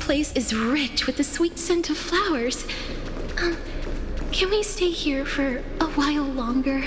place is rich with the sweet scent of flowers. Can we stay here for a while longer?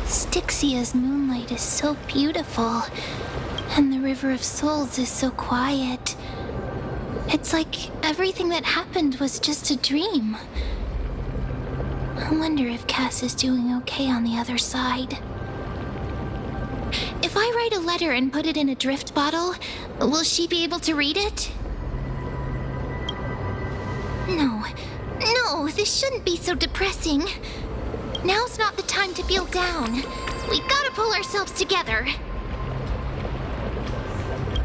Styxia's moonlight is so beautiful, and the River of Souls is so quiet. It's like everything that happened was just a dream. I wonder if Cass is doing okay on the other side. If I write a letter and put it in a drift bottle, will she be able to read it? No, this shouldn't be so depressing. Now's not the time to feel down. We gotta pull ourselves together.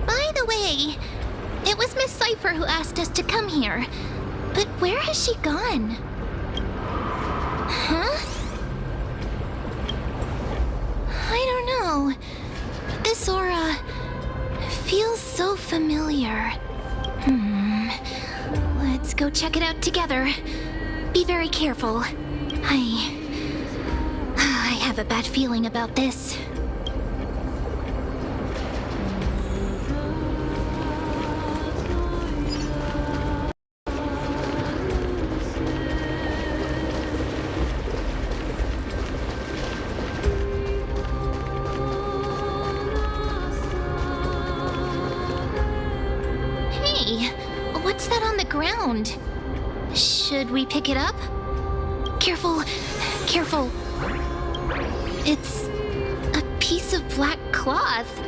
By the way, it was Miss Cypher who asked us to come here. But where has she gone? Huh? I don't know. This aura feels so familiar. Let's go check it out together. Be very careful. I have a bad feeling about this. Hey, what's that on the ground? Should we pick it up? Careful, careful. It's a piece of black cloth.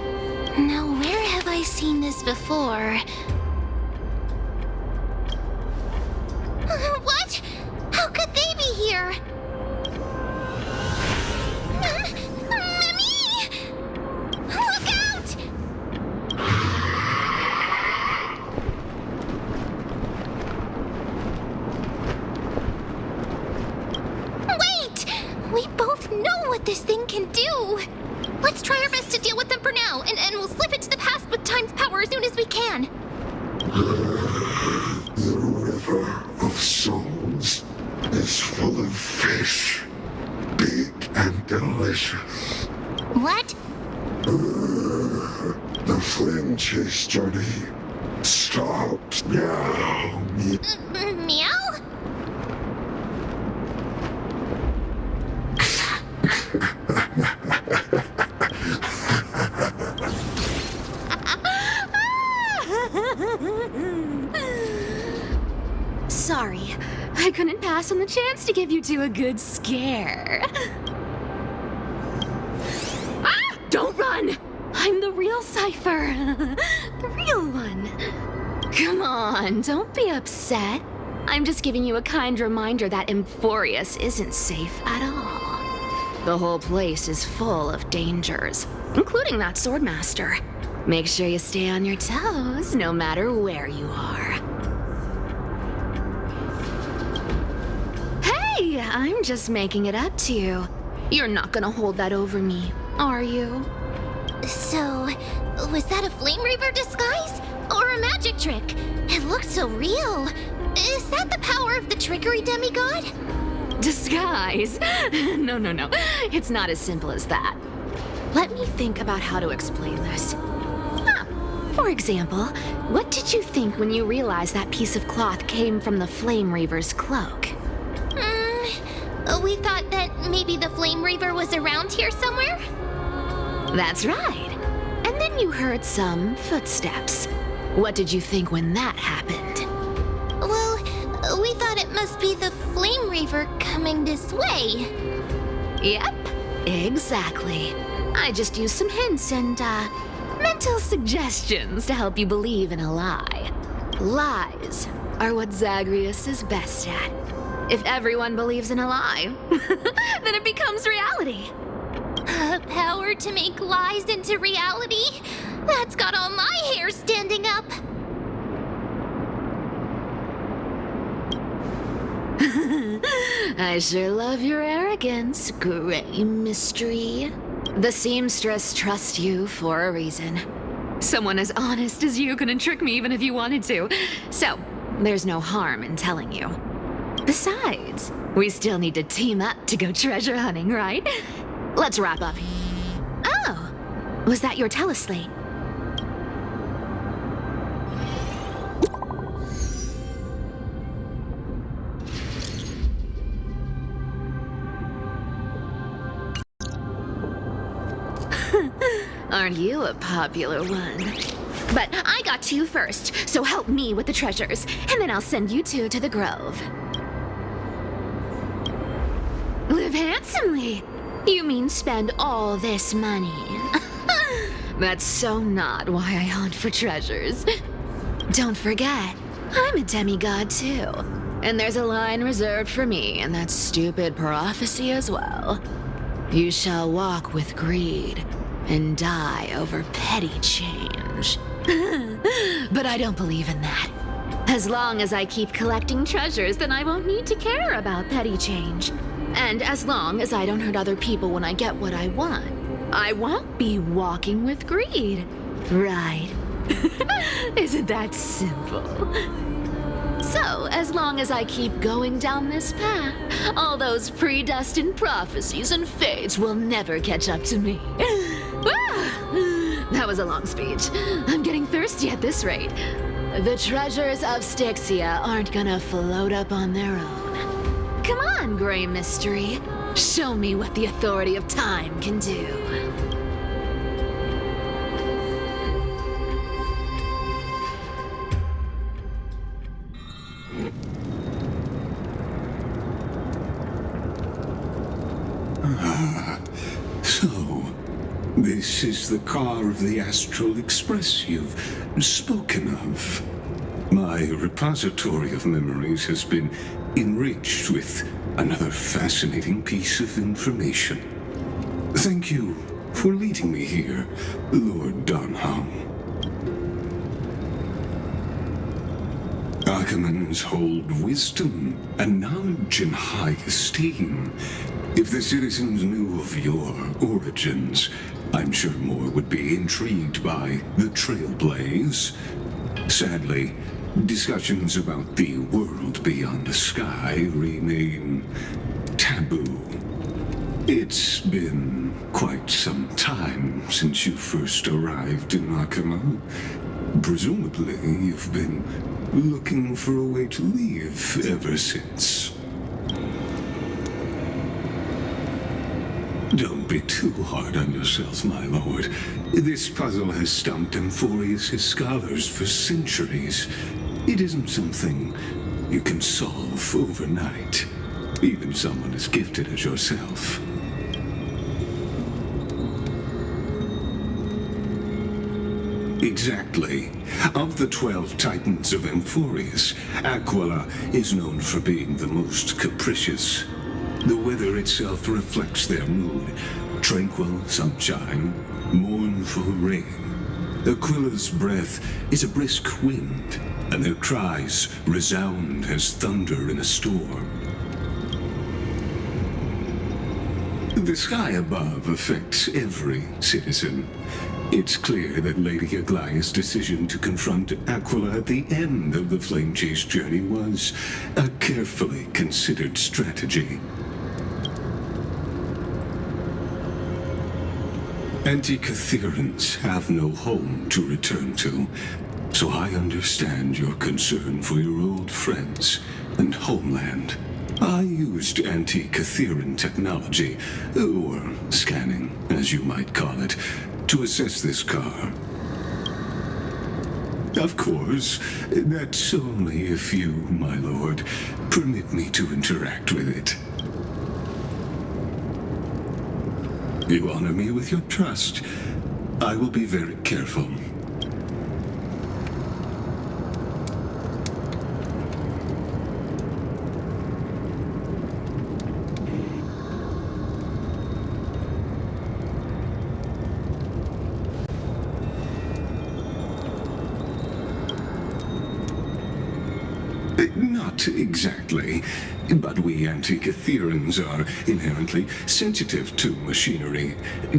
Now, where have I seen this before? What? How could they be here? Mummy! Look out! Wait! We both know what this thing can do. Let's try our best to deal with them for now, and we'll slip into the past with time's power as soon as we can. The River of Souls is full of fish, big and delicious. What? The flame chase journey stopped now. Meow? Sorry, I couldn't pass on the chance to give you two a good scare. Ah! Don't run! I'm the real Cypher. The real one. Come on, don't be upset. I'm just giving you a kind reminder that Amphoreus isn't safe at all. The whole place is full of dangers, including that swordmaster. Make sure you stay on your toes, no matter where you are. Hey, I'm just making it up to you. You're not gonna hold that over me, are you? So, was that a Flame Reaver disguise? Or a magic trick? It looked so real. Is that the power of the trickery demigod? Disguise? No. It's not as simple as that. Let me think about how to explain this. For example, what did you think when you realized that piece of cloth came from the Flame Reaver's cloak? We thought that maybe the Flame Reaver was around here somewhere? That's right. And then you heard some footsteps. What did you think when that happened? Well, we thought it must be the Flame Reaver coming this way. Yep, exactly. I just used some hints and, mental suggestions to help you believe in a lie. Lies are what Zagreus is best at. If everyone believes in a lie, then it becomes reality. Power to make lies into reality? That's got all my hair standing up. I sure love your arrogance, Gray Mystery. The seamstress trusts you for a reason. Someone as honest as you couldn't trick me even if you wanted to. So, there's no harm in telling you. Besides, we still need to team up to go treasure hunting, right? Let's wrap up. Oh, was that your teleslate? Aren't you a popular one? But I got to you first, so help me with the treasures, and then I'll send you two to the Grove. Live handsomely. You mean spend all this money? That's so not why I hunt for treasures. Don't forget, I'm a demigod too. And there's a line reserved for me in that stupid prophecy as well. You shall walk with greed and die over petty change. But I don't believe in that. As long as I keep collecting treasures, then I won't need to care about petty change. And as long as I don't hurt other people when I get what I want, I won't be walking with greed. Right? Isn't that simple? So, as long as I keep going down this path, all those predestined prophecies and fates will never catch up to me. That was a long speech. I'm getting thirsty at this rate. The treasures of Styxia aren't gonna float up on their own. Come on, Gray Mystery. Show me what the authority of time can do. So, this is the car of the Astral Express you've spoken of. My repository of memories has been enriched with another fascinating piece of information. Thank you for leading me here, Lord Donham. Archimans hold wisdom and knowledge in high esteem. If the citizens knew of your origins, I'm sure more would be intrigued by the Trailblaze. Sadly, discussions about the world beyond the sky remain taboo. It's been quite some time since you first arrived in Arkham. Presumably, you've been looking for a way to leave ever since. Don't be too hard on yourself, my lord. This puzzle has stumped Amphoreus' scholars for centuries. It isn't something you can solve overnight, even someone as gifted as yourself. Exactly. Of the 12 Titans of Amphoreus, Aquila is known for being the most capricious. The weather itself reflects their mood. Tranquil sunshine, mournful rain. Aquila's breath is a brisk wind, and their cries resound as thunder in a storm. The sky above affects every citizen. It's clear that Lady Aglaya's decision to confront Aquila at the end of the Flame Chase journey was a carefully considered strategy. Anti-Catherians have no home to return to, so I understand your concern for your old friends and homeland. I used anti-Catherian technology, or scanning, as you might call it, to assess this car. Of course, that's only if you, my lord, permit me to interact with it. You honor me with your trust. I will be very careful. Not exactly, but we Anti-Catherians are inherently sensitive to machinery,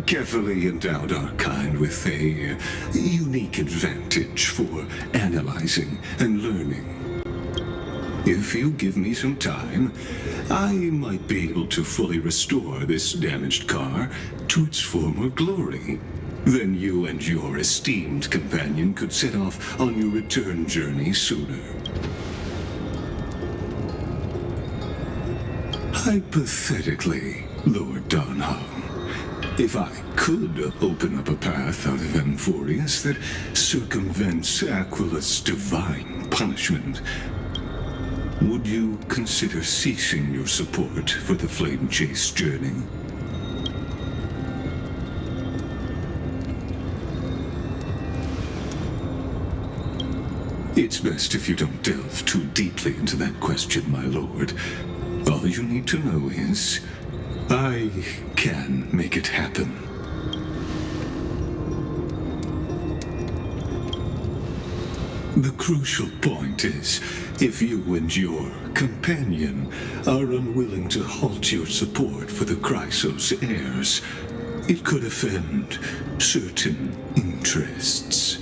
carefully endowed our kind with a unique advantage for analyzing and learning. If you give me some time, I might be able to fully restore this damaged car to its former glory. Then you and your esteemed companion could set off on your return journey sooner. Hypothetically, Lord Donham, if I could open up a path out of Amphoreus that circumvents Aquila's divine punishment, would you consider ceasing your support for the Flame Chase journey? It's best if you don't delve too deeply into that question, my lord. All you need to know is, I can make it happen. The crucial point is, if you and your companion are unwilling to halt your support for the Chrysos heirs, it could offend certain interests.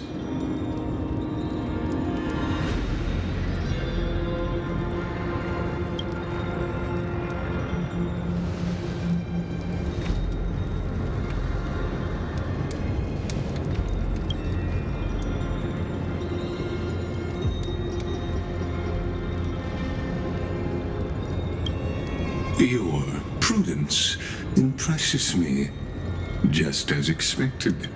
Your prudence impresses me, just as expected.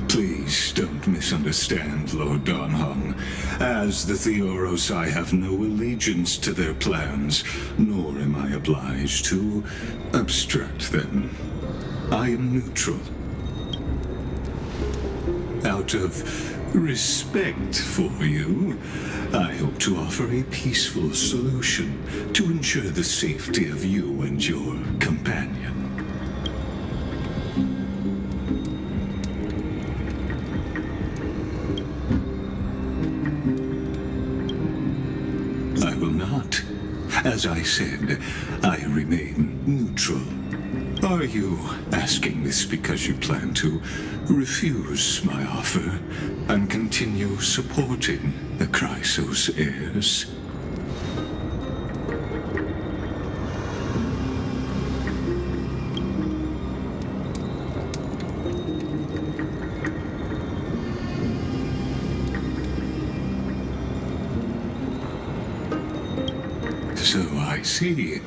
Please don't misunderstand, Lord Donham. As the Theoros, I have no allegiance to their plans, nor am I obliged to obstruct them. I am neutral. Out of respect for you, I hope to offer a peaceful solution to ensure the safety of you and your companion. I will not. As I said, I remain neutral. Are you asking this because you plan to refuse my offer and continue supporting the Chrysos heirs? So I see.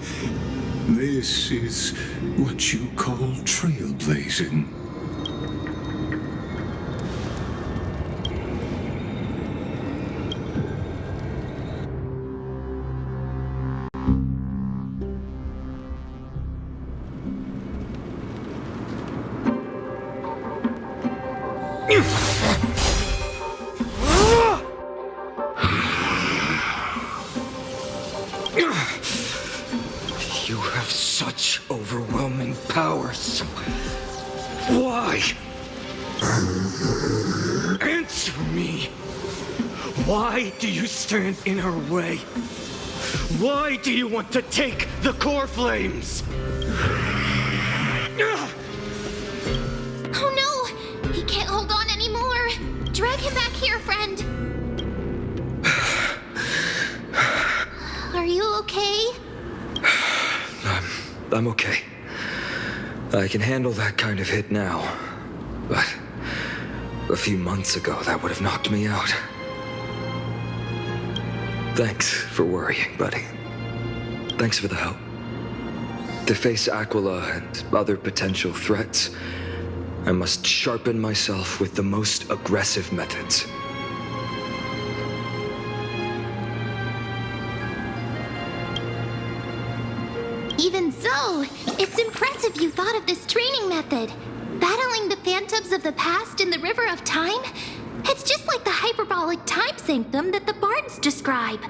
This is what you call trailblazing. You have such overwhelming powers. Why? Answer me. Why do you stand in her way? Why do you want to take the core flames? Oh no! He can't hold on anymore! him back here, friend. Are you okay? I'm okay. I can handle that kind of hit now. But a few months ago, that would have knocked me out. Thanks for worrying, buddy. Thanks for the help. To face Aquila and other potential threats, I must sharpen myself with the most aggressive methods. Even so, it's impressive you thought of this training method. Battling the phantoms of the past in the river of time? It's just like the hyperbolic time sanctum that the bards describe.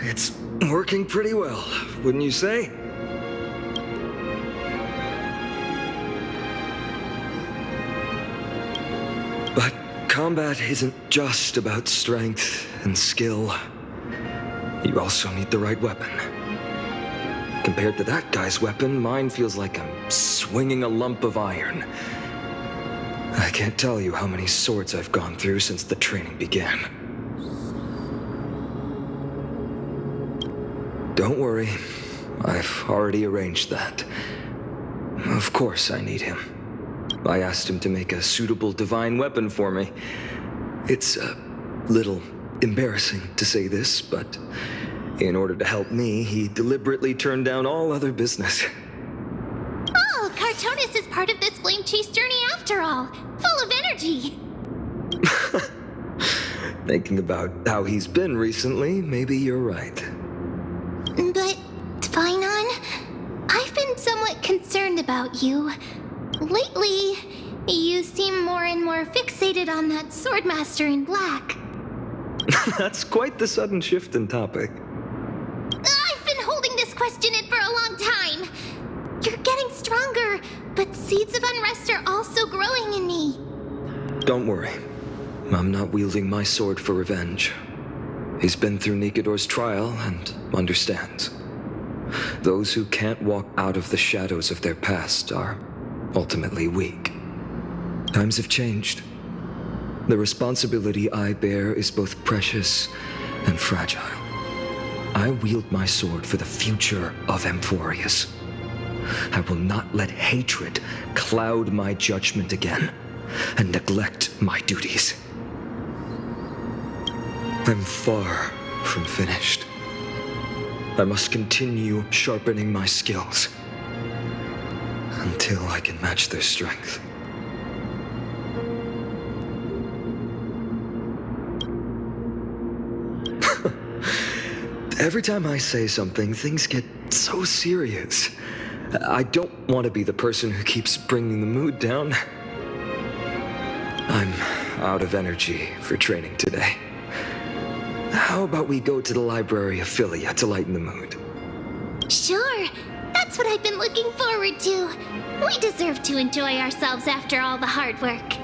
It's working pretty well, wouldn't you say? But combat isn't just about strength and skill. You also need the right weapon. Compared to that guy's weapon, mine feels like I'm swinging a lump of iron. I can't tell you how many swords I've gone through since the training began. Don't worry, I've already arranged that. Of course I need him. I asked him to make a suitable divine weapon for me. It's a little embarrassing to say this, but in order to help me, he deliberately turned down all other business. Oh, Cartonis is part of this flame chase journey after all. Full of energy. Thinking about how he's been recently, maybe you're right. But, Phynon, I've been somewhat concerned about you. Lately, you seem more and more fixated on that Swordmaster in black. That's quite the sudden shift in topic. I've been holding this question in for a long time. You're getting stronger, but seeds of unrest are also growing in me. Don't worry. I'm not wielding my sword for revenge. He's been through Nikador's trial and understands. Those who can't walk out of the shadows of their past are ultimately weak. Times have changed. The responsibility I bear is both precious and fragile. I wield my sword for the future of Amphoreus. I will not let hatred cloud my judgment again and neglect my duties. I'm far from finished. I must continue sharpening my skills until I can match their strength. Every time I say something, things get so serious. I don't want to be the person who keeps bringing the mood down. I'm out of energy for training today. How about we go to the library of Philia to lighten the mood? Sure, that's what I've been looking forward to. We deserve to enjoy ourselves after all the hard work.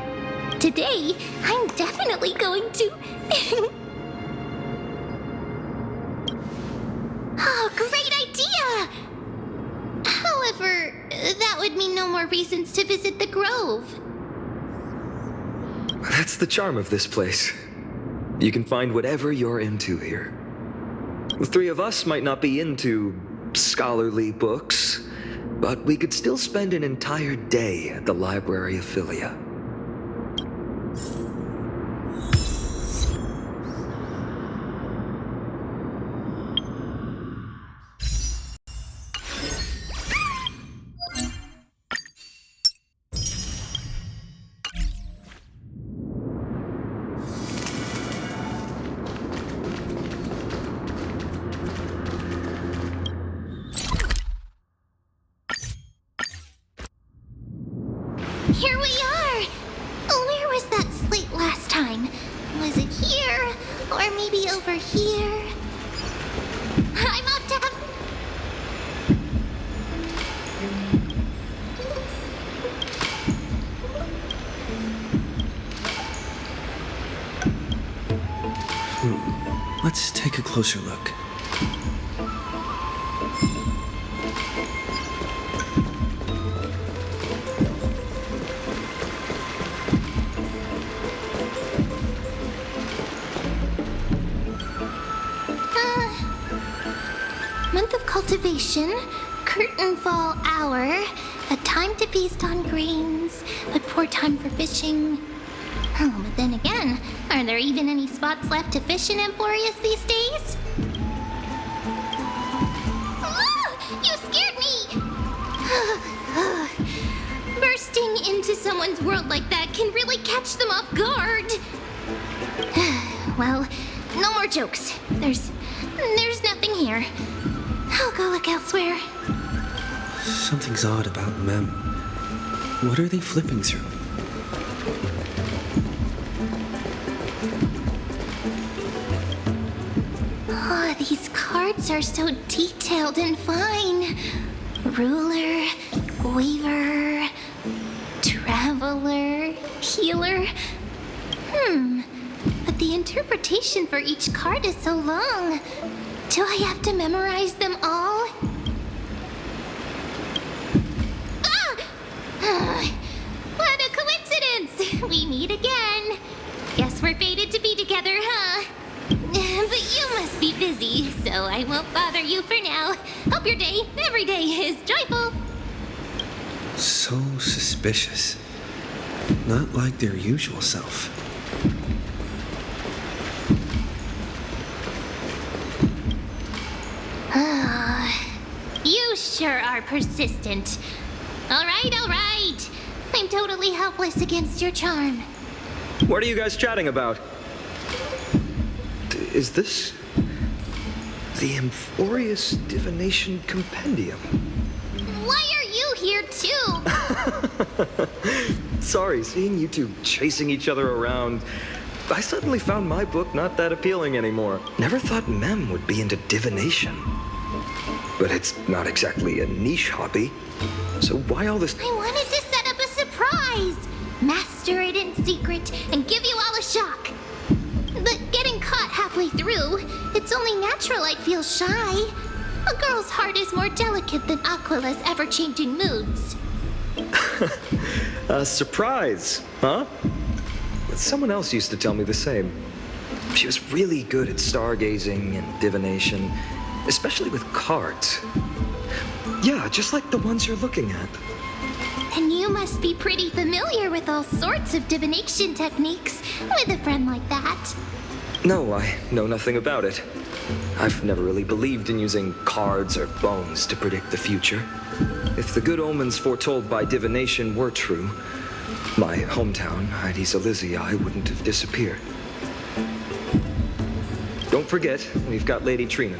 Today, I'm definitely going to... Oh, great idea! However, that would mean no more reasons to visit the Grove. That's the charm of this place. You can find whatever you're into here. The three of us might not be into scholarly books, but we could still spend an entire day at the library of Philia. Here we are! Where was that slate last time? Was it here? Or maybe over here? I'm up to have... Let's take a closer look. month of cultivation, curtain fall hour, a time to feast on grains, but poor time for fishing. Oh, but then again, are there even any spots left to fish in Amphoreus these days? Ah, you scared me! Bursting into someone's world like that can really catch them off guard. Well, no more jokes. There's nothing here. I'll go look elsewhere. Something's odd about Mem. What are they flipping through? Oh, these cards are so detailed and fine. Ruler, weaver, traveler, healer. But the interpretation for each card is so long. Do I have to memorize them all? What a coincidence! We meet again. Guess we're fated to be together, huh? But you must be busy, so I won't bother you for now. Hope your day, every day, is joyful. So suspicious. Not like their usual self. You sure are persistent. All right. I'm totally helpless against your charm. What are you guys chatting about? Is this the Amphoreus Divination Compendium? Why are you here too? Sorry, seeing you two chasing each other around, I suddenly found my book not that appealing anymore. Never thought Mem would be into divination. But it's not exactly a niche hobby. So why all this? I wanted to set up a surprise. Master it in secret and give you all a shock. But getting caught halfway through, it's only natural I'd feel shy. A girl's heart is more delicate than Aquila's ever-changing moods. A surprise, huh? Someone else used to tell me the same. She was really good at stargazing and divination, especially with cards. Yeah, just like the ones you're looking at. And you must be pretty familiar with all sorts of divination techniques with a friend like that. No, I know nothing about it. I've never really believed in using cards or bones to predict the future. If the good omens foretold by divination were true, my hometown, Hydes Elysiae, wouldn't have disappeared. Don't forget, we've got Lady Trina.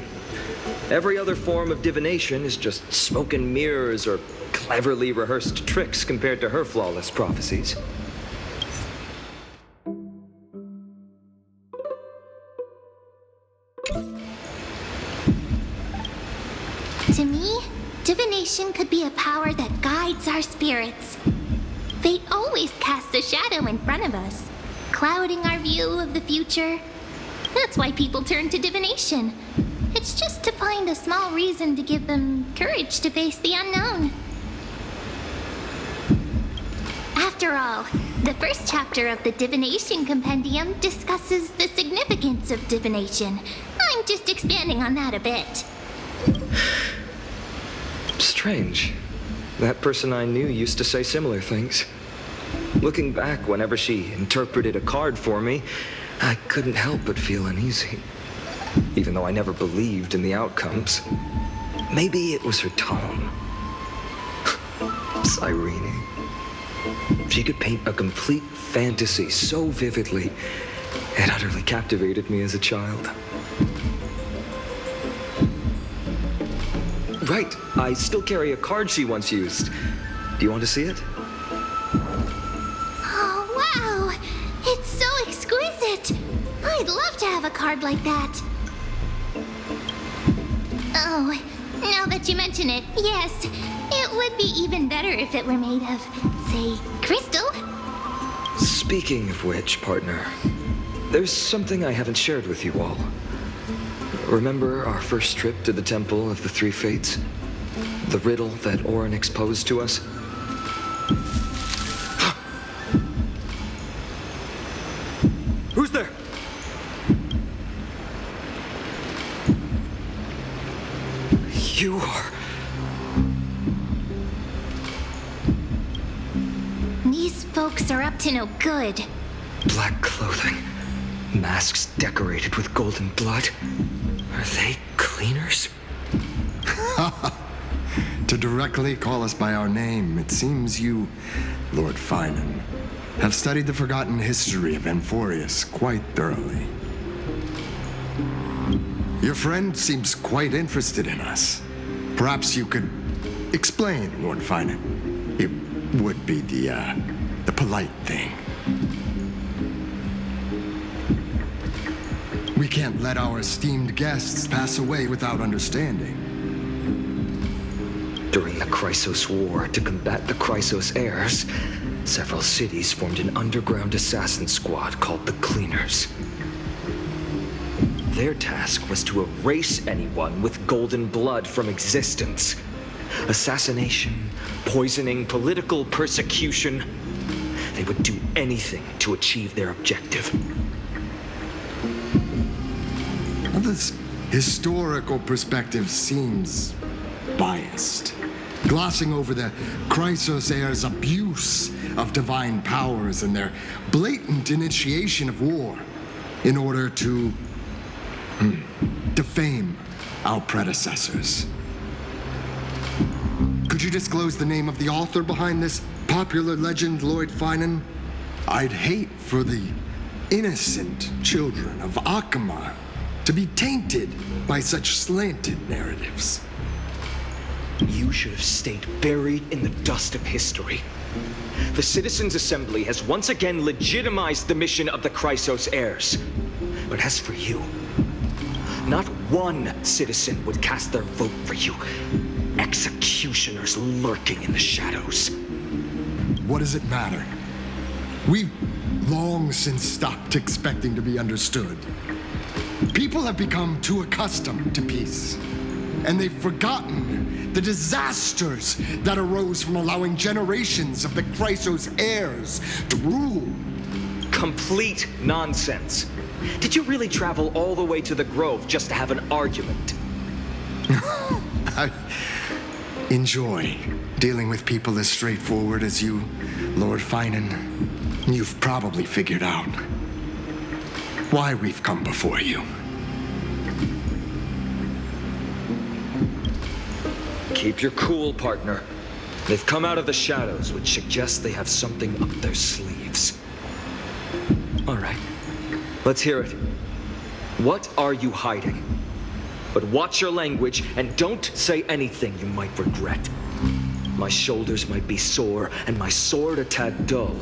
Every other form of divination is just smoke and mirrors or cleverly rehearsed tricks compared to her flawless prophecies. To me, divination could be a power that guides our spirits. Fate always casts a shadow in front of us, clouding our view of the future. That's why people turn to divination. It's just to find a small reason to give them courage to face the unknown. After all, the first chapter of the Divination Compendium discusses the significance of divination. I'm just expanding on that a bit. Strange. That person I knew used to say similar things. Looking back, whenever she interpreted a card for me, I couldn't help but feel uneasy. Even though I never believed in the outcomes. Maybe it was her tone. Cyrene. She could paint a complete fantasy so vividly, it utterly captivated me as a child. Right, I still carry a card she once used. Do you want to see it? Oh, wow! It's so exquisite! I'd love to have a card like that. Oh, now that you mention it, yes, it would be even better if it were made of, say, crystal. Speaking of which, partner, there's something I haven't shared with you all. Remember our first trip to the Temple of the Three Fates? The riddle that Orynyx posed to us? Who's there? You are... These folks are up to no good. Black clothing. Masks decorated with golden blood. Are they cleaners? To directly call us by our name, it seems you, Lord Finan, have studied the forgotten history of Amphoreus quite thoroughly. Your friend seems quite interested in us. Perhaps you could explain, Lord Finan. It would be the polite thing. We can't let our esteemed guests pass away without understanding. During the Chrysos War, to combat the Chrysos heirs, several cities formed an underground assassin squad called the Cleaners. Their task was to erase anyone with golden blood from existence. Assassination, poisoning, political persecution. They would do anything to achieve their objective. Well, this historical perspective seems biased, glossing over the Chrysos heirs' abuse of divine powers and their blatant initiation of war in order to defame our predecessors. Could you disclose the name of the author behind this popular legend, Lord Finan? I'd hate for the innocent children of Akama to be tainted by such slanted narratives. You should have stayed buried in the dust of history. The Citizens' Assembly has once again legitimized the mission of the Chrysos heirs. But as for you, not one citizen would cast their vote for you. Executioners lurking in the shadows. What does it matter? We've long since stopped expecting to be understood. People have become too accustomed to peace, and they've forgotten the disasters that arose from allowing generations of the Chrysos heirs to rule. Complete nonsense. Did you really travel all the way to the Grove just to have an argument? I enjoy dealing with people as straightforward as you, Lord Finan. You've probably figured out why we've come before you. Keep your cool, partner. They've come out of the shadows, which suggests they have something up their sleeves. All right, let's hear it. What are you hiding? But watch your language and don't say anything you might regret. My shoulders might be sore and my sword a tad dull,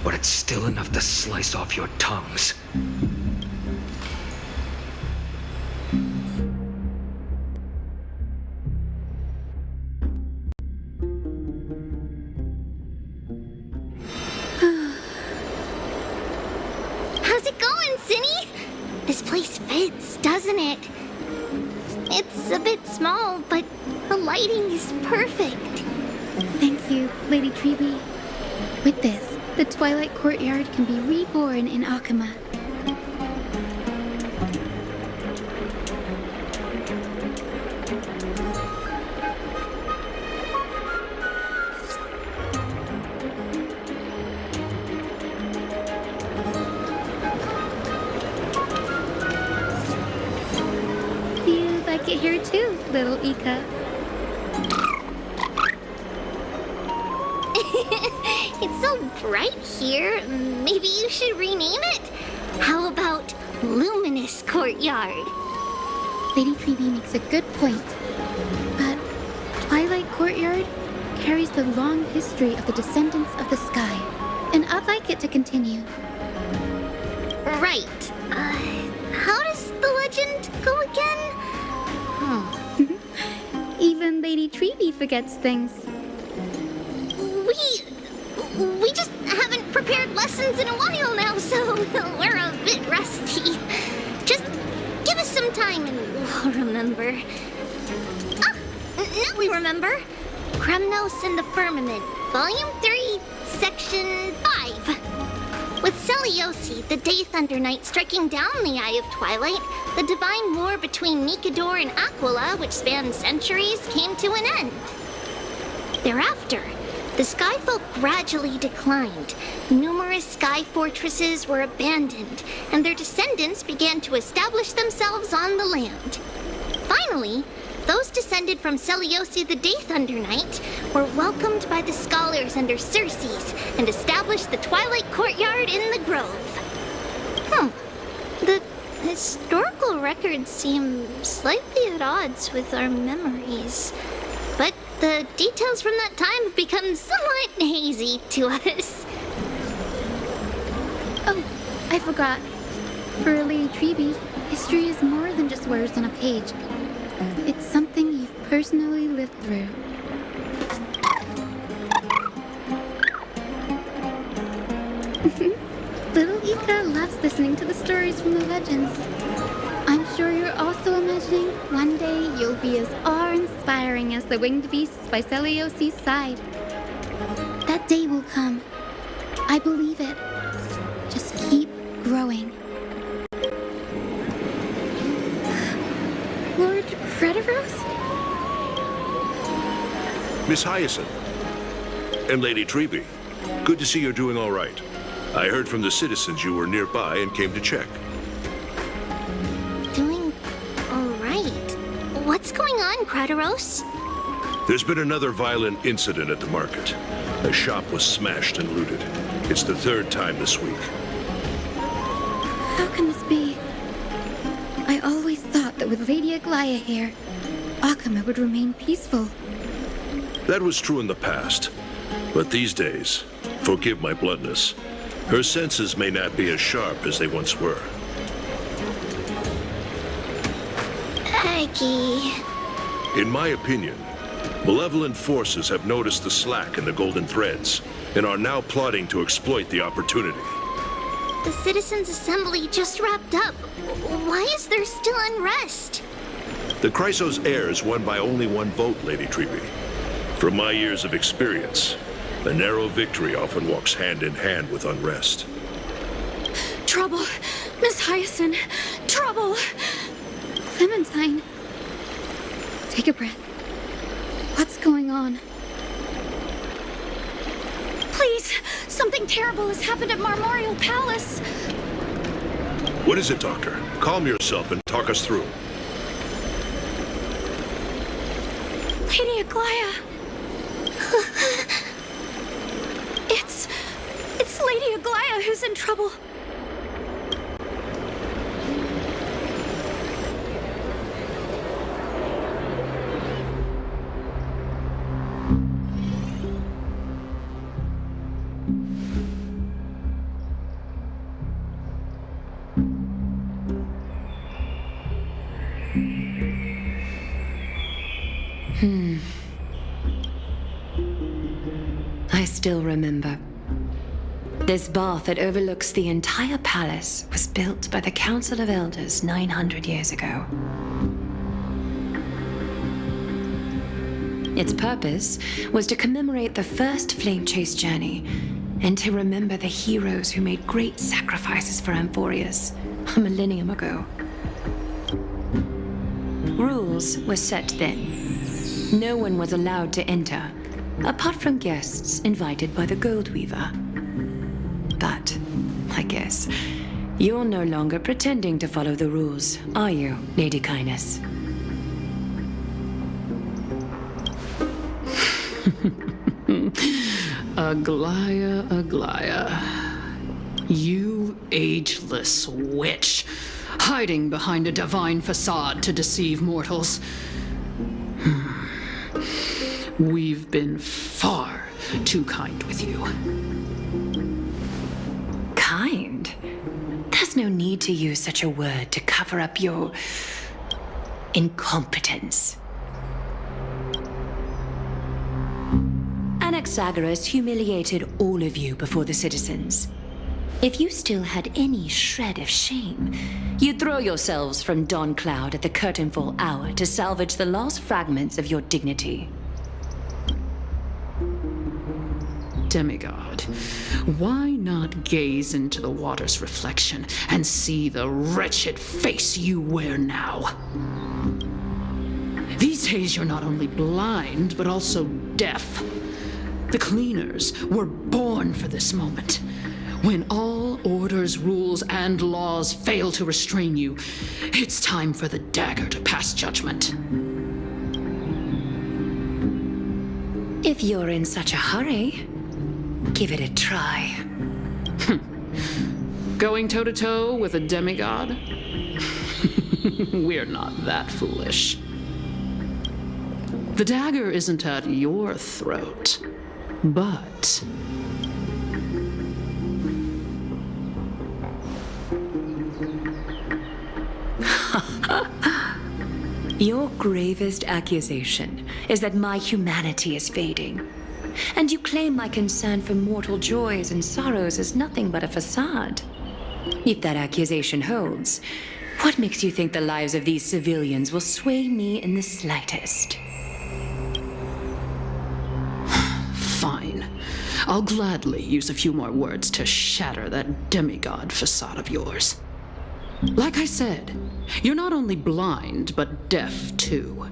but it's still enough to slice off your tongues. How's it going, Cinny? This place fits, doesn't it? It's a bit small, but the lighting is perfect. Thank you, Lady Treeby. With this, the Twilight Courtyard can be reborn in Akama. Do you like it here too, little Ika? It's so bright here. Maybe you should rename it? How about Luminous Courtyard? Lady Treeby makes a good point. But Twilight Courtyard carries the long history of the descendants of the sky, and I'd like it to continue. Right. How does the legend go again? Even Lady Treeby forgets things. We just haven't prepared lessons in a while now, so we're a bit rusty. Just give us some time and we'll remember. Ah, now we remember. Kremnos and the Firmament, Volume 3, Section 5. With Seliosi, the Day Thunder Knight, striking down the Eye of Twilight, the divine war between Nikedor and Aquila, which spanned centuries, came to an end. Thereafter, the Skyfolk gradually declined. Numerous sky fortresses were abandoned, and their descendants began to establish themselves on the land. Finally, those descended from Seliosi the Day Thunder Knight were welcomed by the scholars under Circes and established the Twilight Courtyard in the Grove. The historical records seem slightly at odds with our memories, but the details from that time have become somewhat hazy to us. Oh, I forgot. For Lady Treby, history is more than just words on a page. It's something you've personally lived through. Little Ika loves listening to the stories from the legends. I'm sure you're also imagining one day you'll be as awe-inspiring as the winged beasts by Seliosi's side. That day will come. I believe it. Just keep growing. Lord Crediros? Miss Hyacinth. And Lady Treby. Good to see you're doing all right. I heard from the citizens you were nearby and came to check. Doing all right. What's going on, Crediros? There's been another violent incident at the market. A shop was smashed and looted. It's the third time this week. How can this be? I always thought that with Lady Aglaia here, Akama would remain peaceful. That was true in the past. But these days, forgive my bluntness, her senses may not be as sharp as they once were. Aggie. In my opinion, malevolent forces have noticed the slack in the golden threads and are now plotting to exploit the opportunity. The Citizens' Assembly just wrapped up. Why is there still unrest? The Chrysos heir is won by only one vote, Lady Treby. From my years of experience, a narrow victory often walks hand in hand with unrest. Trouble. Miss Hyacinth. Trouble. Clementine. Take a breath. What's going on? Please, something terrible has happened at Marmorial Palace. What is it, Doctor? Calm yourself and talk us through. Lady Aglaia. It's Lady Aglaia who's in trouble. I still remember. This bath that overlooks the entire palace was built by the Council of Elders 900 years ago. Its purpose was to commemorate the first flame chase journey and to remember the heroes who made great sacrifices for Amphoreus a millennium ago. Rules were set then. No one was allowed to enter, apart from guests invited by the Gold Weaver. But, I guess, you're no longer pretending to follow the rules, are you, Lady Kindness? Aglaia, Aglaia. You ageless witch, hiding behind a divine facade to deceive mortals. We've been far too kind with you. Kind? There's no need to use such a word to cover up your incompetence. Anaxagoras humiliated all of you before the citizens. If you still had any shred of shame, you'd throw yourselves from dawn cloud at the curtainfall hour to salvage the last fragments of your dignity. Demigod, Why not gaze into the water's reflection and see the wretched face you wear now? These days you're not only blind, but also deaf. The cleaners were born for this moment. When all orders, rules, and laws fail to restrain you, it's time for the dagger to pass judgment. If you're in such a hurry, give it a try. Going toe-to-toe with a demigod? We're not that foolish. The dagger isn't at your throat, but... Your gravest accusation is that my humanity is fading. And you claim my concern for mortal joys and sorrows is nothing but a facade. If that accusation holds, what makes you think the lives of these civilians will sway me in the slightest? Fine. I'll gladly use a few more words to shatter that demigod facade of yours. Like I said, you're not only blind, but deaf too.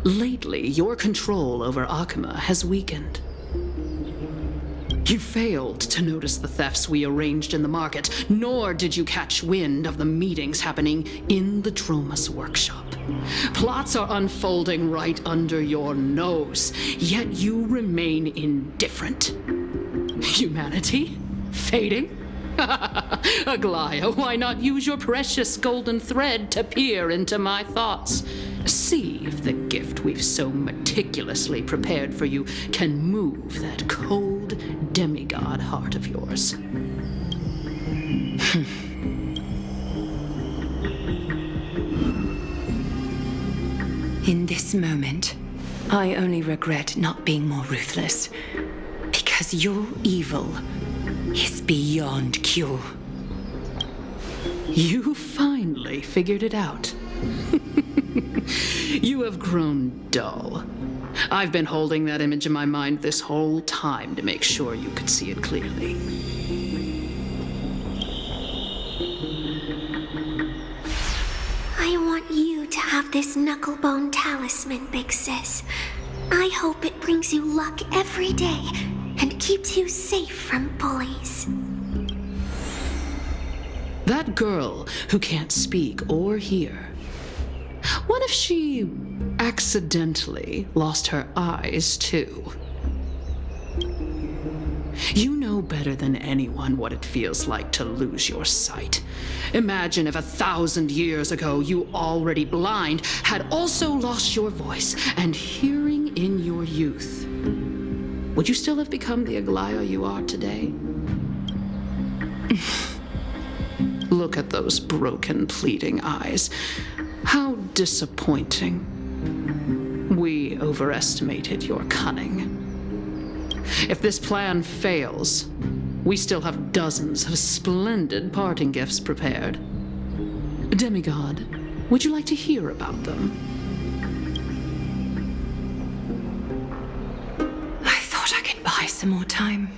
Lately, your control over Akima has weakened. You failed to notice the thefts we arranged in the market, nor did you catch wind of the meetings happening in the Tromas workshop. Plots are unfolding right under your nose, yet you remain indifferent. Humanity? Fading? Aglaya, why not use your precious golden thread to peer into my thoughts? See if the gift we've so meticulously prepared for you can move that cold demigod heart of yours. In this moment, I only regret not being more ruthless. Because your evil is beyond cure. You finally figured it out. You have grown dull. I've been holding that image in my mind this whole time to make sure you could see it clearly. I want you to have this knucklebone talisman, Big Sis. I hope it brings you luck every day and keeps you safe from bullies. That girl who can't speak or hear. What if she accidentally lost her eyes, too? You know better than anyone what it feels like to lose your sight. Imagine if 1,000 years ago you, already blind, had also lost your voice and hearing in your youth. Would you still have become the Aglaya you are today? Look at those broken, pleading eyes. How disappointing. We overestimated your cunning. If this plan fails, we still have dozens of splendid parting gifts prepared. Demigod, would you like to hear about them? I thought I could buy some more time.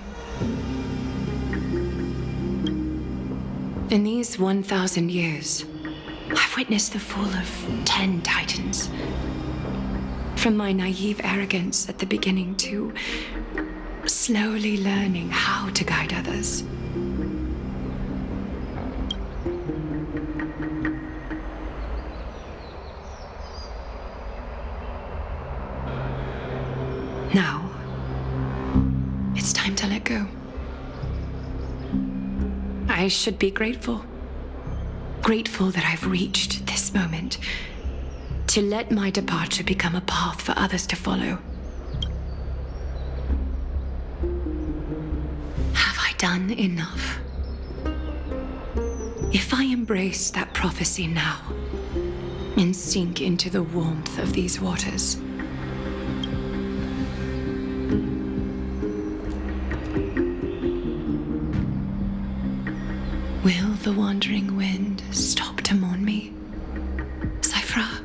In these 1,000 years, I've witnessed the fall of 10 titans. From my naive arrogance at the beginning to slowly learning how to guide others. Now, it's time to let go. I should be grateful. Grateful that I've reached this moment. To let my departure become a path for others to follow. Have I done enough? If I embrace that prophecy now and sink into the warmth of these waters, will the wandering wind stop to mourn me, Cyphra?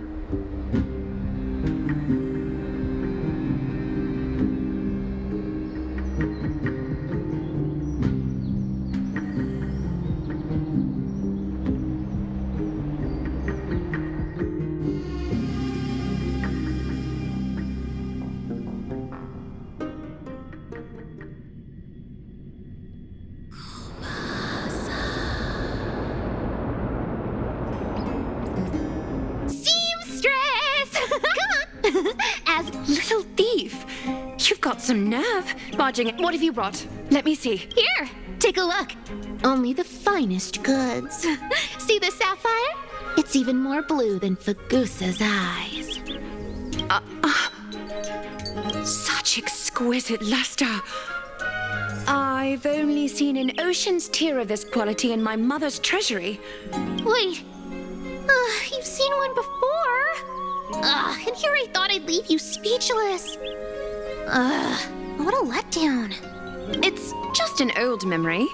As Little thief! You've got some nerve, barging in. What have you brought? Let me see. here, take a look. Only the finest goods. See the sapphire? It's even more blue than Fagusa's eyes. Such exquisite luster. I've only seen an ocean's tear of this quality in my mother's treasury. Wait. You've seen one before. And here I thought I'd leave you speechless. What a letdown. It's just an old memory.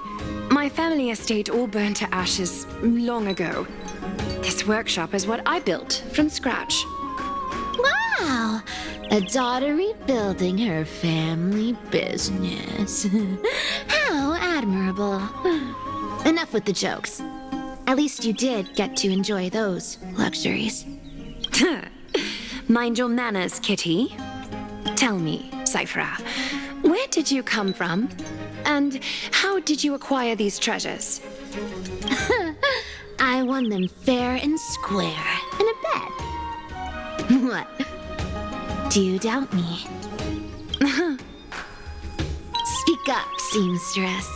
My family estate all burned to ashes long ago. This workshop is what I built from scratch. Wow, a daughter rebuilding her family business. How admirable. Enough with the jokes. At least you did get to enjoy those luxuries. Mind your manners, Kitty. Tell me, Cyphra, where did you come from? And how did you acquire these treasures? I won them fair and square in a bet. What? Do you doubt me? Speak up, seamstress.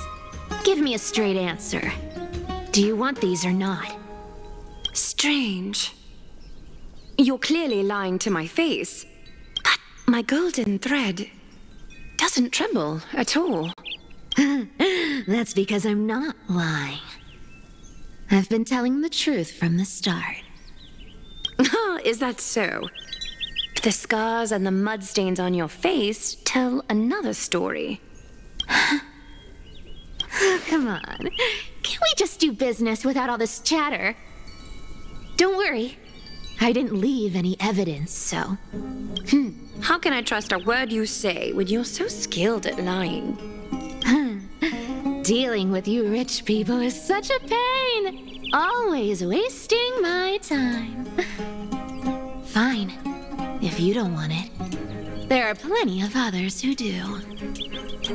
Give me a straight answer. Do you want these or not? Strange. You're clearly lying to my face. But my golden thread doesn't tremble at all. That's because I'm not lying. I've been telling the truth from the start. Is that so? The scars and the mud stains on your face tell another story. Come on. Can't we just do business without all this chatter? Don't worry. I didn't leave any evidence, so... How can I trust a word you say when you're so skilled at lying? Dealing with you rich people is such a pain. Always wasting my time. Fine, if you don't want it. There are plenty of others who do.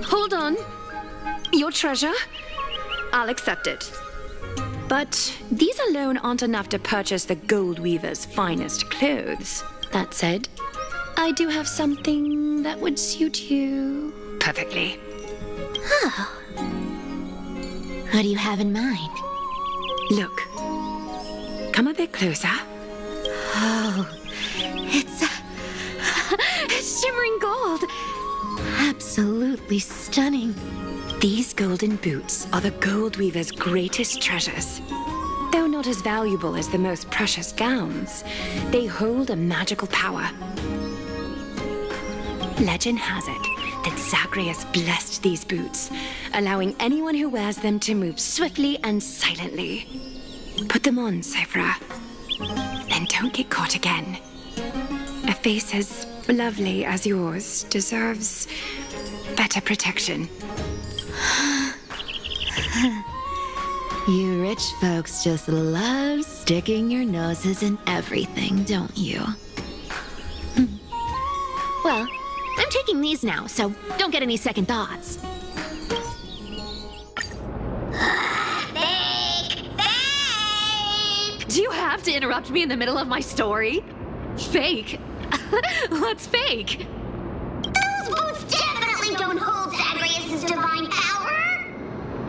Hold on. Your treasure? I'll accept it. But these alone aren't enough to purchase the gold weaver's finest clothes. That said, I do have something that would suit you perfectly. Oh. What do you have in mind? Look. Come a bit closer. Oh, it's shimmering gold. Absolutely stunning. These golden boots are the gold weaver's greatest treasures. Though not as valuable as the most precious gowns, they hold a magical power. Legend has it that Zagreus blessed these boots, allowing anyone who wears them to move swiftly and silently. Put them on, Cyphra, and don't get caught again. A face as lovely as yours deserves better protection. You rich folks just love sticking your noses in everything, don't you? Well, I'm taking these now, so don't get any second thoughts. Do you have to interrupt me in the middle of my story? Fake? What's fake? Those boots definitely don't hold Zagreus' divine power!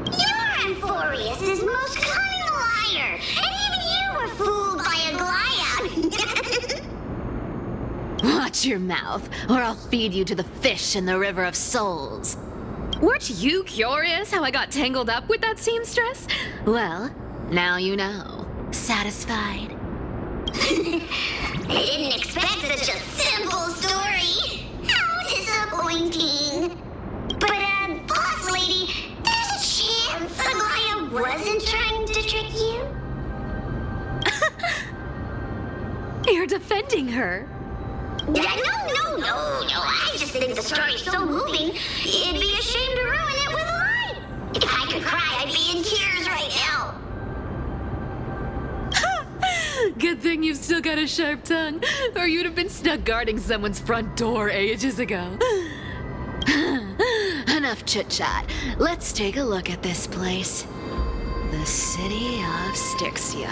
You're Amphoreus' most cunning liar, and even you were fooled by a Glyad! Watch your mouth, or I'll feed you to the fish in the River of Souls. Weren't you curious how I got tangled up with that seamstress? Well, now you know. Satisfied? I didn't expect such a simple story! How disappointing! But, boss lady, there's a chance Aglaia wasn't trying to trick you? You're defending her. No. I just think the story's so moving, it'd be a shame to ruin it with a lie. If I could cry, I'd be in tears right now. Good thing you've still got a sharp tongue, or you'd have been stuck guarding someone's front door ages ago. Enough chit-chat. Let's take a look at this place. The city of Styxia.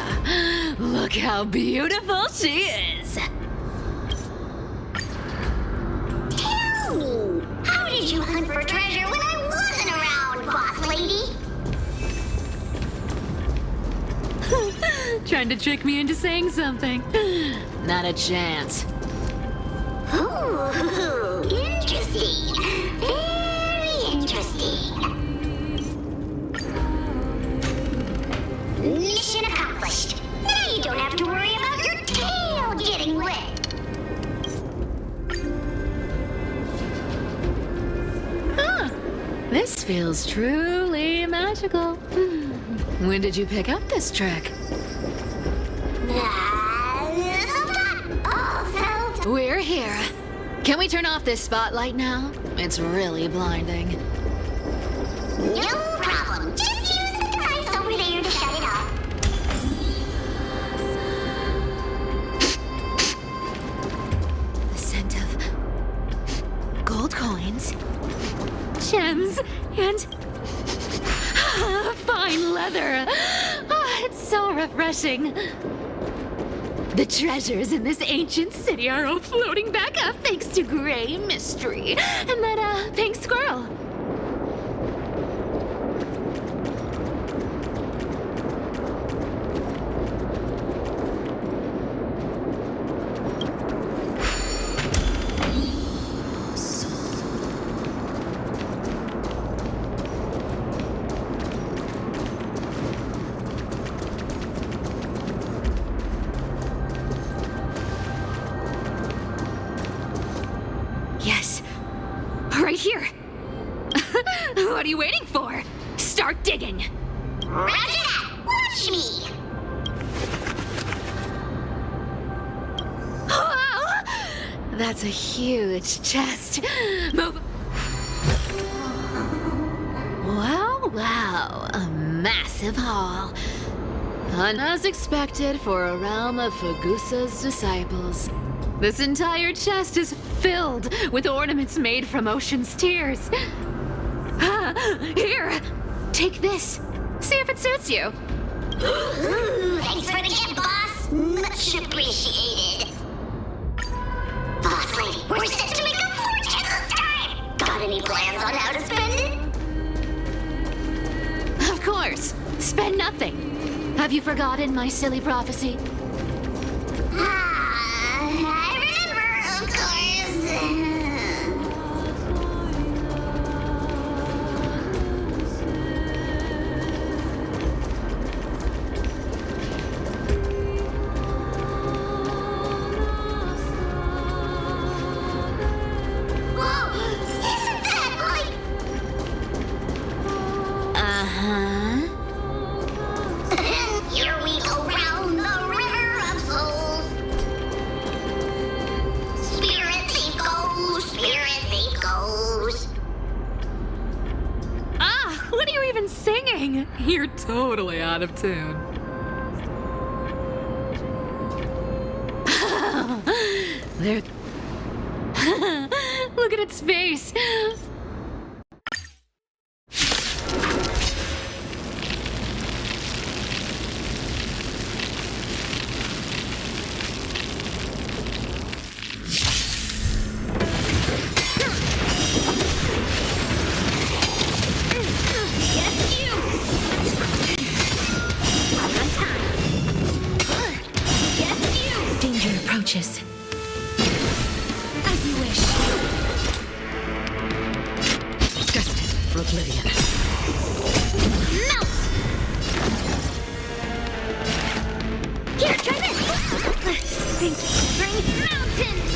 Look how beautiful she is. trying to trick me into saying something. Not a chance. Ooh, interesting. Very interesting. Mission accomplished. Now you don't have to worry about your tail getting wet. Huh. This feels truly magical. When did you pick up this trick? We're here. Can we turn off this spotlight now? It's really blinding. No problem. Just use the device over there to shut it off. The scent of gold coins, gems, and fine leather. It's so refreshing. The treasures in this ancient city are all floating back up thanks to Gray Mystery and that pink squirrel. Yes, right here. What are you waiting for? Start digging. Roger that. Watch me. Wow! That's a huge chest. Move. Wow, a massive haul. As expected for a realm of Fagusa's disciples. This entire chest is filled with ornaments made from ocean's tears. Here, take this. See if it suits you. Ooh, thanks for the gift, boss. Much appreciated. Boss lady, we're set to make a fortune this time. Got any plans on how to spend it? Of course. Spend nothing. Have you forgotten my silly prophecy? I remember, of course. Whoa! Isn't that like... Uh-huh. And here we go round the river of souls. Spirit thief goes, spirit thief goes. Ah, what are you even singing? You're totally out of tune. There. Look at its face. Yes, you! Right on time. Yes, you! Danger approaches. As you wish. Destined for oblivion. No! Here, try this! Thank you. Bring mountains!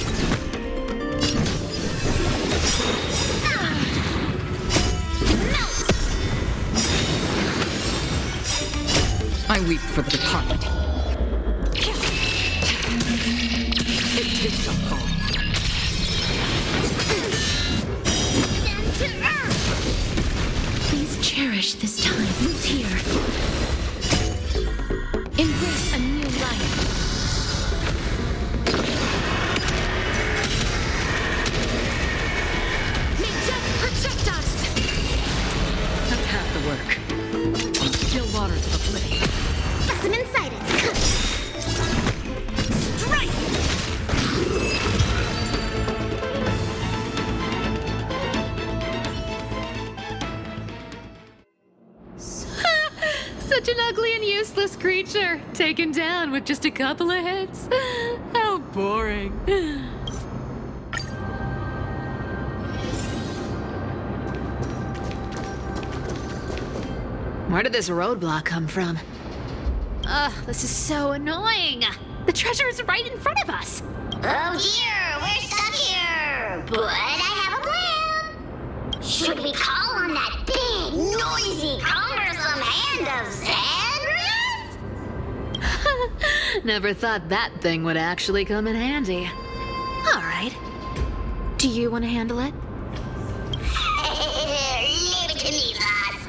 I weep for the departed. It shall fall. Down to earth! Please cherish this time. Root here. Embrace a new life. May death protect us! That's half the work. Still waters of oblivion. Specimen sighted. Strike! useless creature taken down with just a couple of hits. How boring. Where did this roadblock come from? Ugh, this is so annoying. The treasure is right in front of us. Oh dear, we're stuck here. But I have a plan. Should we call on that big, noisy, cumbersome hand of Xandrus? Never thought that thing would actually come in handy. All right. Do you want to handle it? Leave it to me, boss.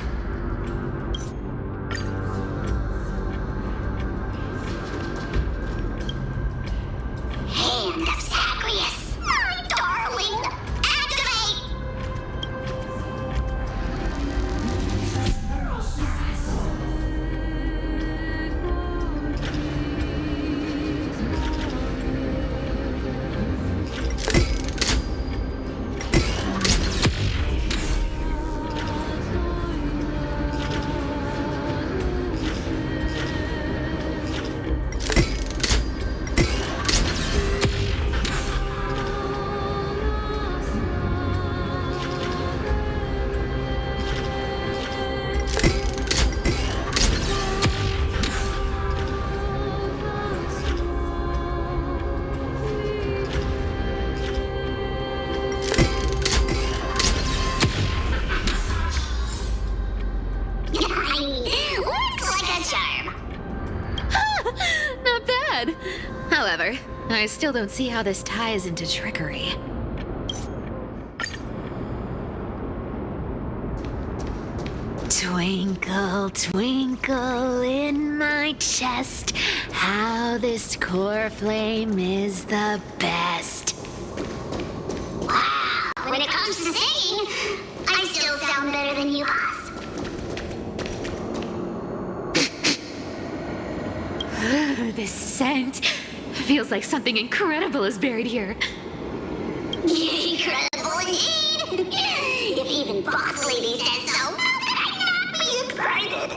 Hand of Zagreus. My darling. Activate! Looks like a charm. Not bad. However, I still don't see how this ties into trickery. Twinkle, twinkle in my chest, how this core flame is the best. Wow, when it comes to singing, I still sound better than you, boss. This scent feels like something incredible is buried here. Incredible indeed. If even Boss Lady says so, how could I not be excited?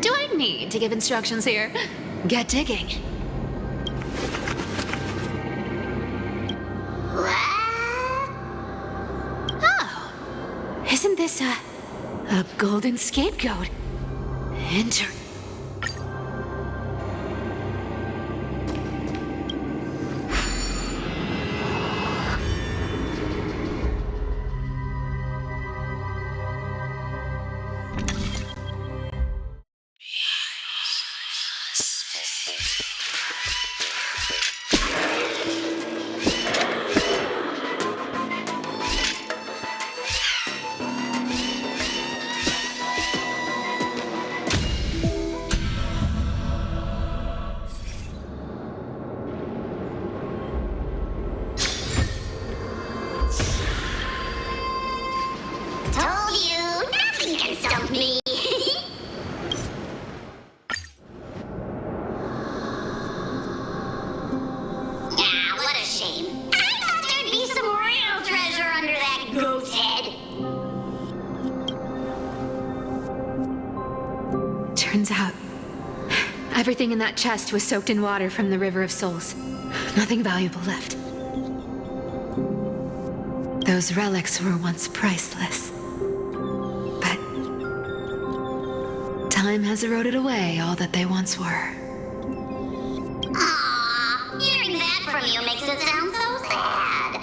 Do I need to give instructions here? Get digging. Oh, isn't this a golden scapegoat? Told you, nothing can stump me. Ah, what a shame. I thought there'd be some real treasure under that goat's head. Turns out, everything in that chest was soaked in water from the River of Souls. Nothing valuable left. Those relics were once priceless. But time has eroded away all that they once were. Aww, hearing that from you makes it sound so sad.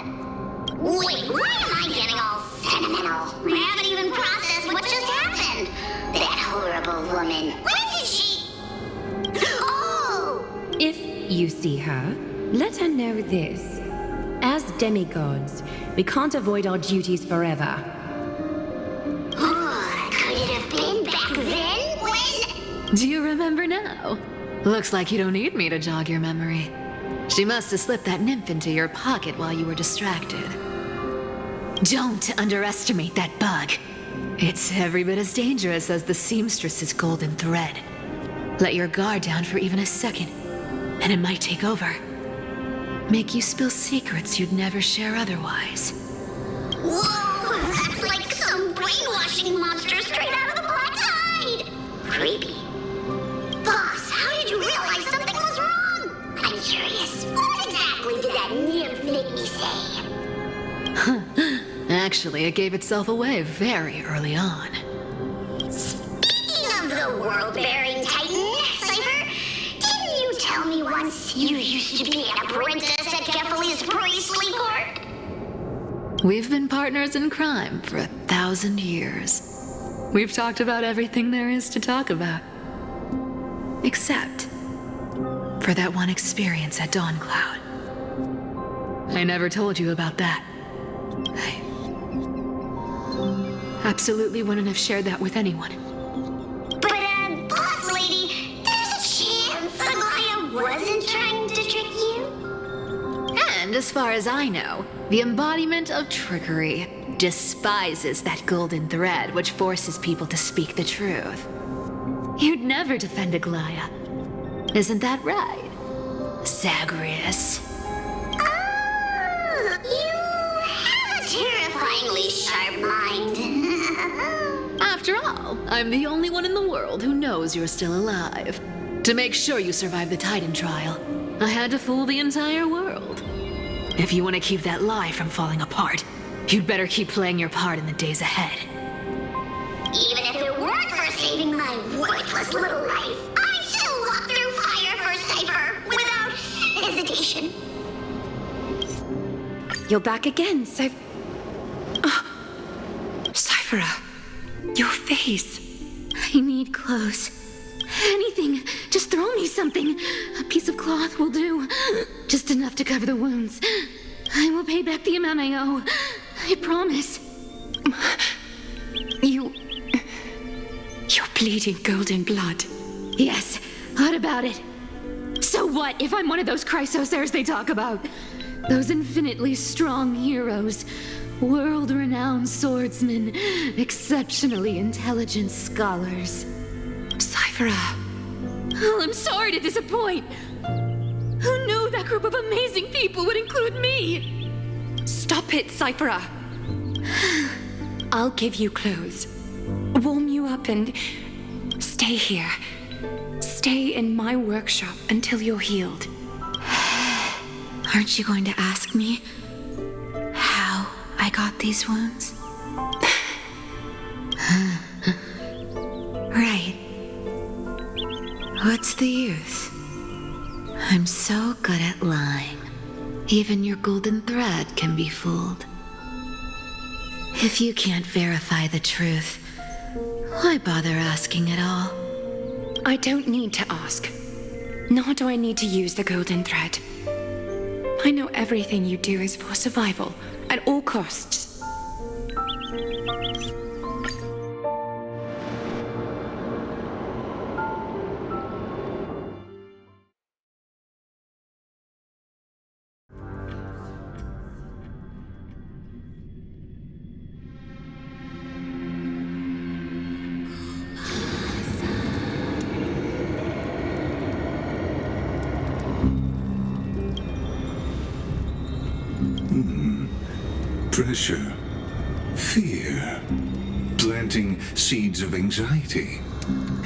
Wait, why am I getting all sentimental? I haven't even processed what just happened. That horrible woman. Where did she... Oh! If you see her, let her know this. As demigods, we can't avoid our duties forever. Could it have been back then when... Do you remember now? Looks like you don't need me to jog your memory. She must have slipped that nymph into your pocket while you were distracted. Don't underestimate that bug. It's every bit as dangerous as the seamstress's golden thread. Let your guard down for even a second, and it might take over. Make you spill secrets you'd never share otherwise. Whoa, that's like some brainwashing monster straight out of the Black Tide. Creepy. you realize something was wrong? I'm curious, what exactly did that nymph make me say? Actually, it gave itself away very early on. Speaking of the world-bearing titan, Cypher, didn't you tell me once you used to be an apprentice at Kephal's priestly court? We've been partners in crime for 1,000 years. We've talked about everything there is to talk about. Except for that one experience at Dawncloud. I never told you about that. I absolutely wouldn't have shared that with anyone. But, boss lady, there's a chance Aglaia wasn't trying to trick you? And as far as I know, the embodiment of trickery despises that golden thread which forces people to speak the truth. You'd never defend Aglaia. Isn't that right, Zagreus? Oh, you have a terrifyingly sharp mind. After all, I'm the only one in the world who knows you're still alive. To make sure you survive the Titan trial, I had to fool the entire world. If you want to keep that lie from falling apart, you'd better keep playing your part in the days ahead. Even if it weren't for saving my worthless little life, I'd still walk through fire for Cypher without hesitation. You're back again, Cyphera. Your face. I need clothes. Anything. Just throw me something. A piece of cloth will do. Just enough to cover the wounds. I will pay back the amount I owe. I promise. You're bleeding golden blood. Yes. What about it? So what if I'm one of those Chrysosairs they talk about? Those infinitely strong heroes. World-renowned swordsmen. Exceptionally intelligent scholars. Cyphera. Oh, I'm sorry to disappoint. Who knew that group of amazing people would include me? Stop it, Cyphera. I'll give you clothes. Warm you up and stay here. Stay in my workshop until you're healed. Aren't you going to ask me how I got these wounds? Right. What's the use? I'm so good at lying. Even your golden thread can be fooled. If you can't verify the truth, why bother asking at all? I don't need to ask. Nor do I need to use the golden thread. I know everything you do is for survival, at all costs. Pressure, fear, planting seeds of anxiety.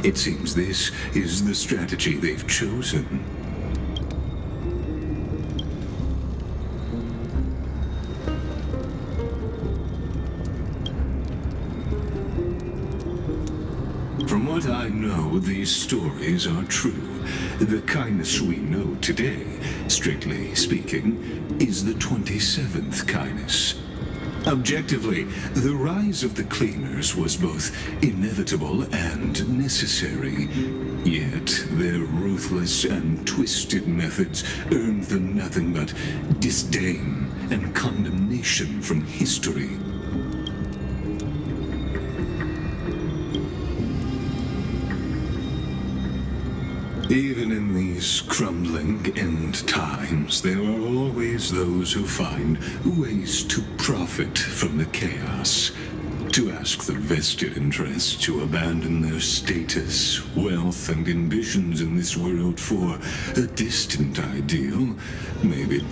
It seems this is the strategy they've chosen. From what I know, these stories are true. The kindness we know today, strictly speaking, is the 27th kindness. Objectively, the rise of the cleaners was both inevitable and necessary. Yet their ruthless and twisted methods earned them nothing but disdain and condemnation from history. Even in these crumbling end times, there are always those who find ways to profit from the chaos, to ask the vested interests to abandon their status, wealth, and ambitions in this world for a distant ideal, maybe.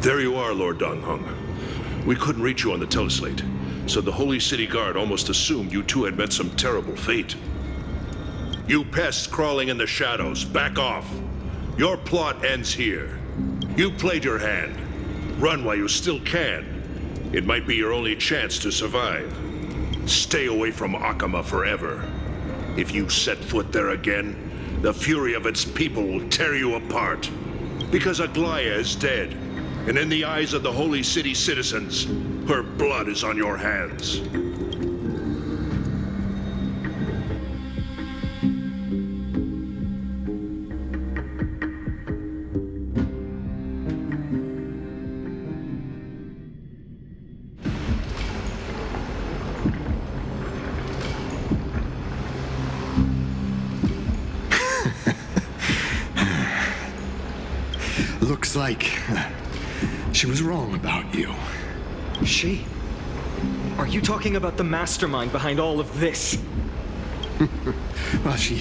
There you are, Lord Donghung. We couldn't reach you on the teleslate, so the Holy City Guard almost assumed you two had met some terrible fate. You pests crawling in the shadows, back off. Your plot ends here. You played your hand. Run while you still can. It might be your only chance to survive. Stay away from Akama forever. If you set foot there again, the fury of its people will tear you apart. Because Aglaya is dead, and in the eyes of the Holy City citizens, her blood is on your hands. Looks like she was wrong about you. She? Are you talking about the mastermind behind all of this? Well, she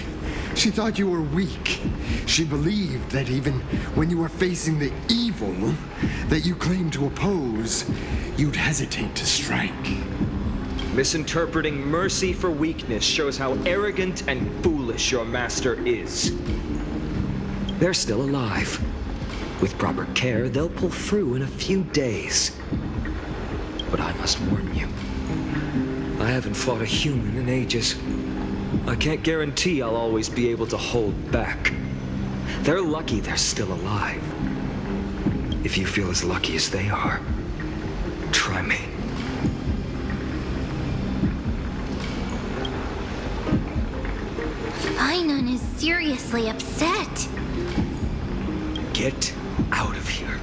thought you were weak. She believed that even when you were facing the evil that you claimed to oppose, you'd hesitate to strike. Misinterpreting mercy for weakness shows how arrogant and foolish your master is. They're still alive. With proper care, they'll pull through in a few days. But I must warn you, I haven't fought a human in ages. I can't guarantee I'll always be able to hold back. They're lucky they're still alive. If you feel as lucky as they are, try me. Fainan is seriously upset. Get out of here.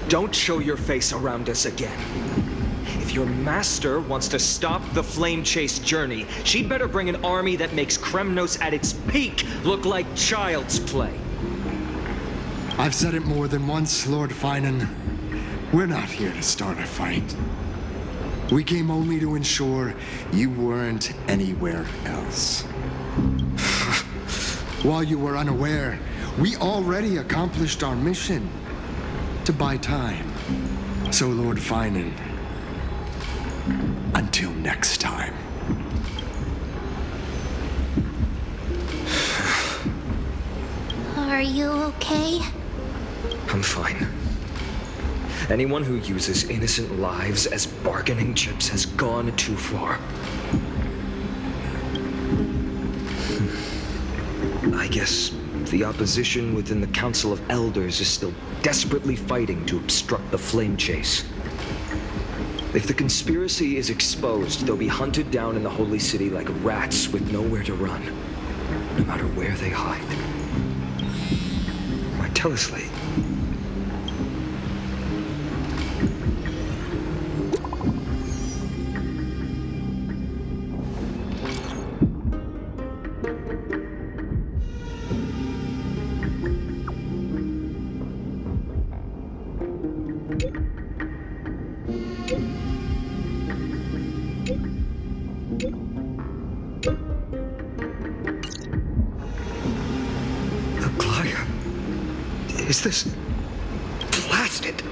Don't show your face around us again. If your master wants to stop the flame chase journey, she'd better bring an army that makes Kremnos at its peak look like child's play. I've said it more than once, Lord Fainan. We're not here to start a fight. We came only to ensure you weren't anywhere else. While you were unaware, we already accomplished our mission to buy time. So, Lord Fainan, until next time. Are you okay? I'm fine. Anyone who uses innocent lives as bargaining chips has gone too far. I guess the opposition within the Council of Elders is still desperately fighting to obstruct the flame chase. If the conspiracy is exposed, they'll be hunted down in the Holy City like rats with nowhere to run, no matter where they hide. My teleslate. Is this blasted?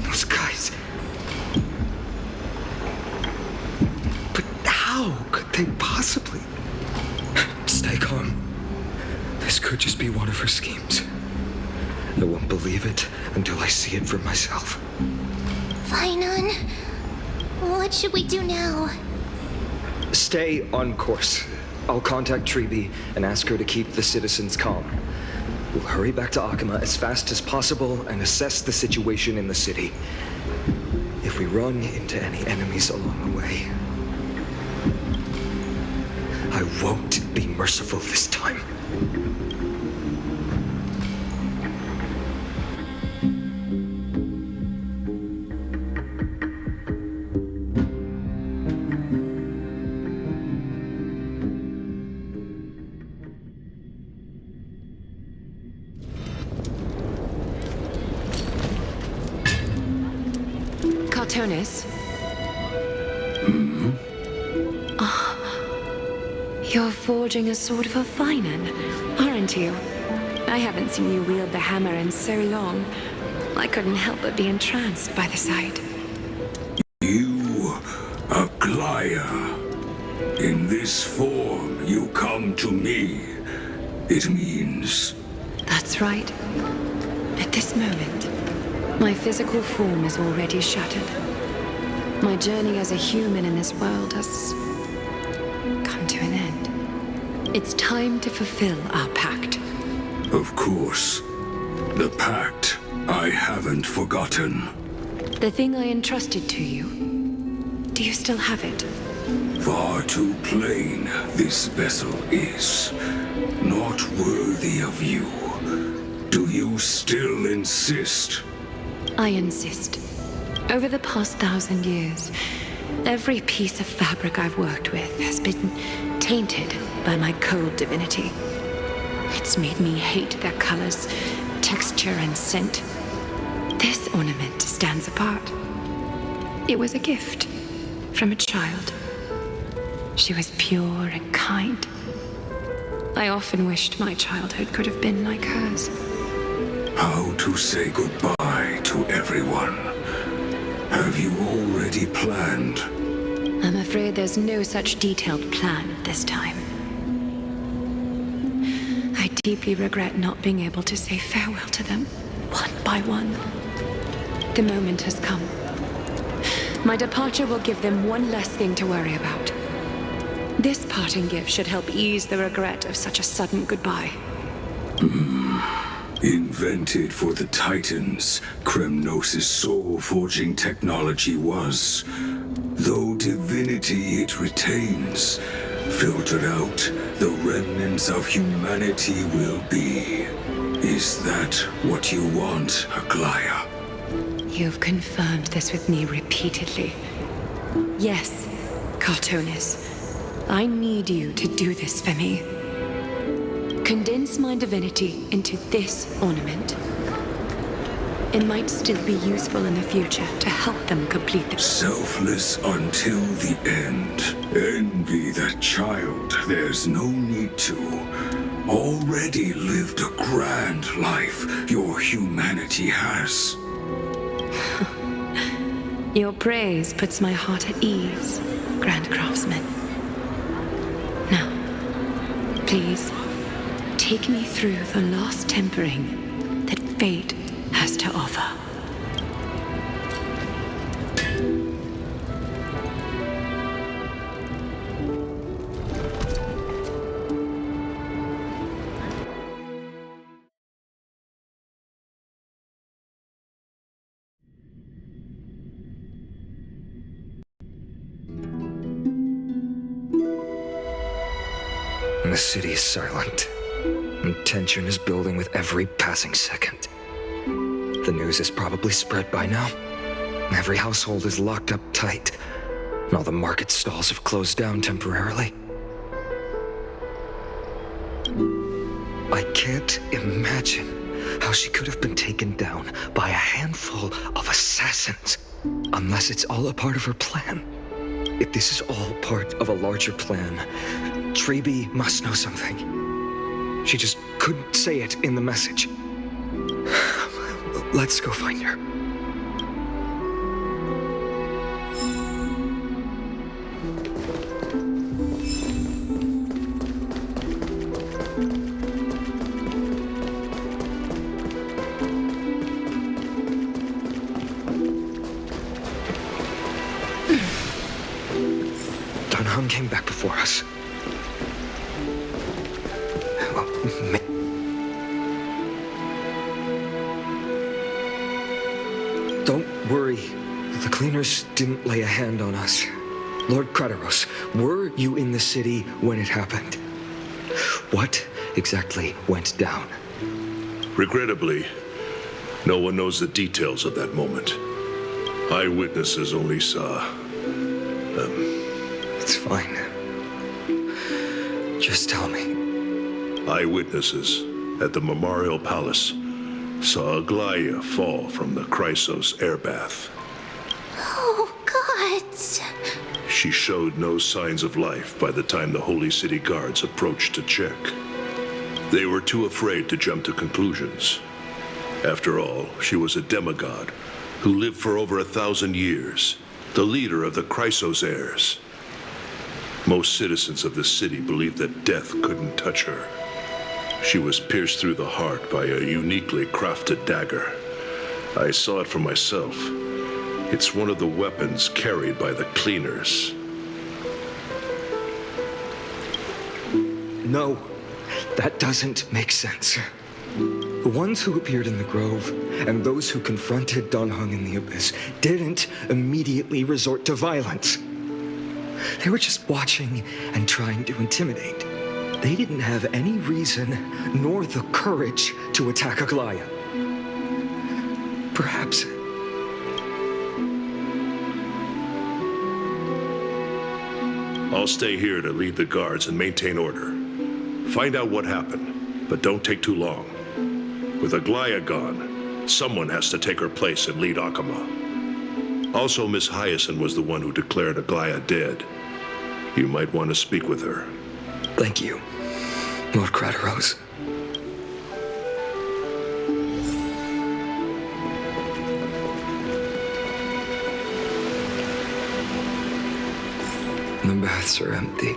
Those guys. But how could they possibly? Stay calm. This could just be one of her schemes. I won't believe it until I see it for myself. Fainan, what should we do now? Stay on course. I'll contact Treeby and ask her to keep the citizens calm. We'll hurry back to Akama as fast as possible and assess the situation in the city. If we run into any enemies along the way, I won't be merciful this time. Cartonis? You're forging a sword for Fainan, aren't you? I haven't seen you wield the hammer in so long. I couldn't help but be entranced by the sight. You, Aglaya. In this form, you come to me. It means... That's right. At this moment, my physical form is already shattered. My journey as a human in this world has come to an end. It's time to fulfill our pact. Of course. The pact. I haven't forgotten. The thing I entrusted to you. Do you still have it? Far too plain this vessel is. Not worthy of you. Do you still insist? I insist. Over the past 1,000 years, every piece of fabric I've worked with has been tainted by my cold divinity. It's made me hate their colors, texture, and scent. This ornament stands apart. It was a gift from a child. She was pure and kind. I often wished my childhood could have been like hers. How to say goodbye to everyone? Have you already planned? I'm afraid there's no such detailed plan at this time. I deeply regret not being able to say farewell to them, one by one. The moment has come. My departure will give them one less thing to worry about. This parting gift should help ease the regret of such a sudden goodbye. Invented for the Titans, Kremnos' soul-forging technology was. Though divinity it retains, filtered out, the remnants of humanity will be. Is that what you want, Aglaya? You've confirmed this with me repeatedly. Yes, Cartonis. I need you to do this for me. Condense my divinity into this ornament. It might still be useful in the future to help them complete the... Selfless until the end. Envy that child. There's no need to. Already lived a grand life your humanity has. Your praise puts my heart at ease, Grand Craftsman. Now, please, take me through the last tempering that fate has to offer. The city is silent, and tension is building with every passing second. The news is probably spread by now. Every household is locked up tight, and all the market stalls have closed down temporarily. I can't imagine how she could have been taken down by a handful of assassins, unless it's all a part of her plan. If this is all part of a larger plan, Treby must know something. She just couldn't say it in the message. Let's go find her. Dunham came back before us. Don't worry. The cleaners didn't lay a hand on us. Lord Krateros, were you in the city when it happened? What exactly went down? Regrettably, no one knows the details of that moment. Eyewitnesses only saw... It's fine. Just tell me. Eyewitnesses at the Memorial Palace saw Aglaya fall from the Chrysos air bath. Oh, gods! She showed no signs of life by the time the Holy City Guards approached to check. They were too afraid to jump to conclusions. After all, she was a demigod who lived for over 1,000 years, the leader of the Chrysos heirs. Most citizens of the city believed that death couldn't touch her. She was pierced through the heart by a uniquely crafted dagger. I saw it for myself. It's one of the weapons carried by the cleaners. No, that doesn't make sense. The ones who appeared in the grove and those who confronted Don Hung in the abyss didn't immediately resort to violence. They were just watching and trying to intimidate. They didn't have any reason nor the courage to attack Aglaya. Perhaps... I'll stay here to lead the guards and maintain order. Find out what happened, but don't take too long. With Aglaya gone, someone has to take her place and lead Akama. Also, Miss Hyacinth was the one who declared Aglaya dead. You might want to speak with her. Thank you, Lord Crateros. The baths are empty.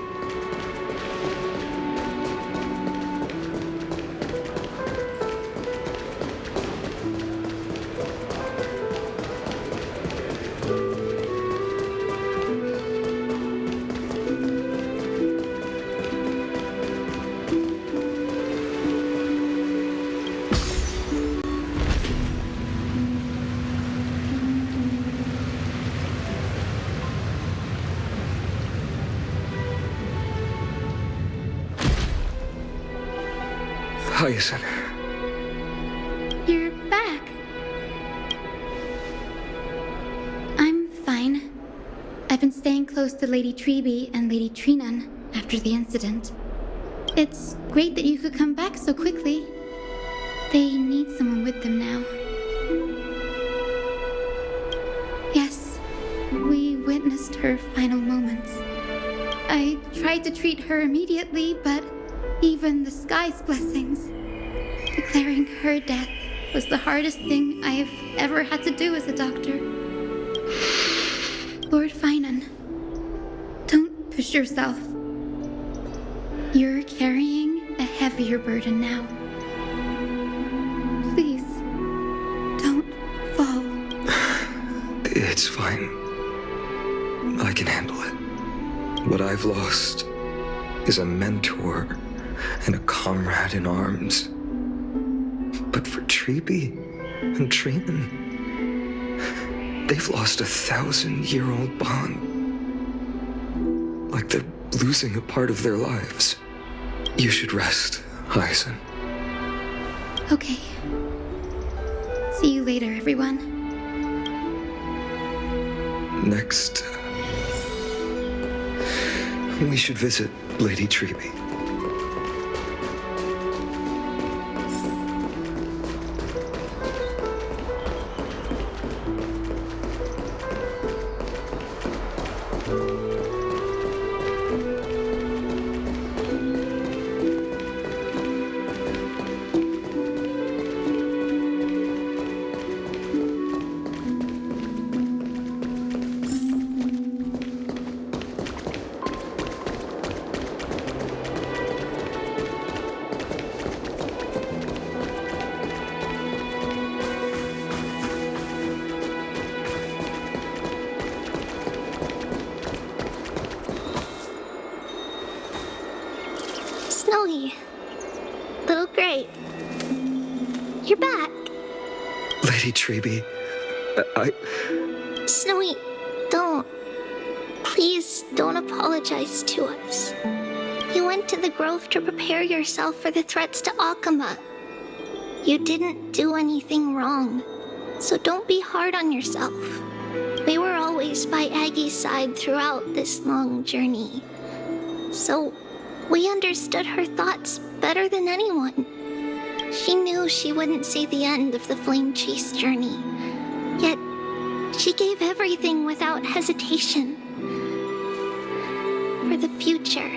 Hyacinth. You're back. I'm fine. I've been staying close to Lady Treby and Lady Trinan after the incident. It's great that you could come back so quickly. They need someone with them now. Yes, we witnessed her final moments. I tried to treat her immediately, but even the sky's blessings. Declaring her death was the hardest thing I have ever had to do as a doctor. Lord Finan, don't push yourself. You're carrying a heavier burden now. Please, don't fall. It's fine. I can handle it. What I've lost is a mentor and a comrade in arms. But for Treby and Trinan, they've lost a 1,000-year-old bond. Like they're losing a part of their lives. You should rest, Hyacinth. Okay. See you later, everyone. Next, we should visit Lady Treby. Snowy. Little Grape. You're back. Lady Treby, Snowy, don't. Please don't apologize to us. You went to the grove to prepare yourself for the threats to Akama. You didn't do anything wrong, so don't be hard on yourself. We were always by Aggie's side throughout this long journey. So we understood her thoughts better than anyone. She knew she wouldn't see the end of the Flame Chase journey. Yet, she gave everything without hesitation. For the future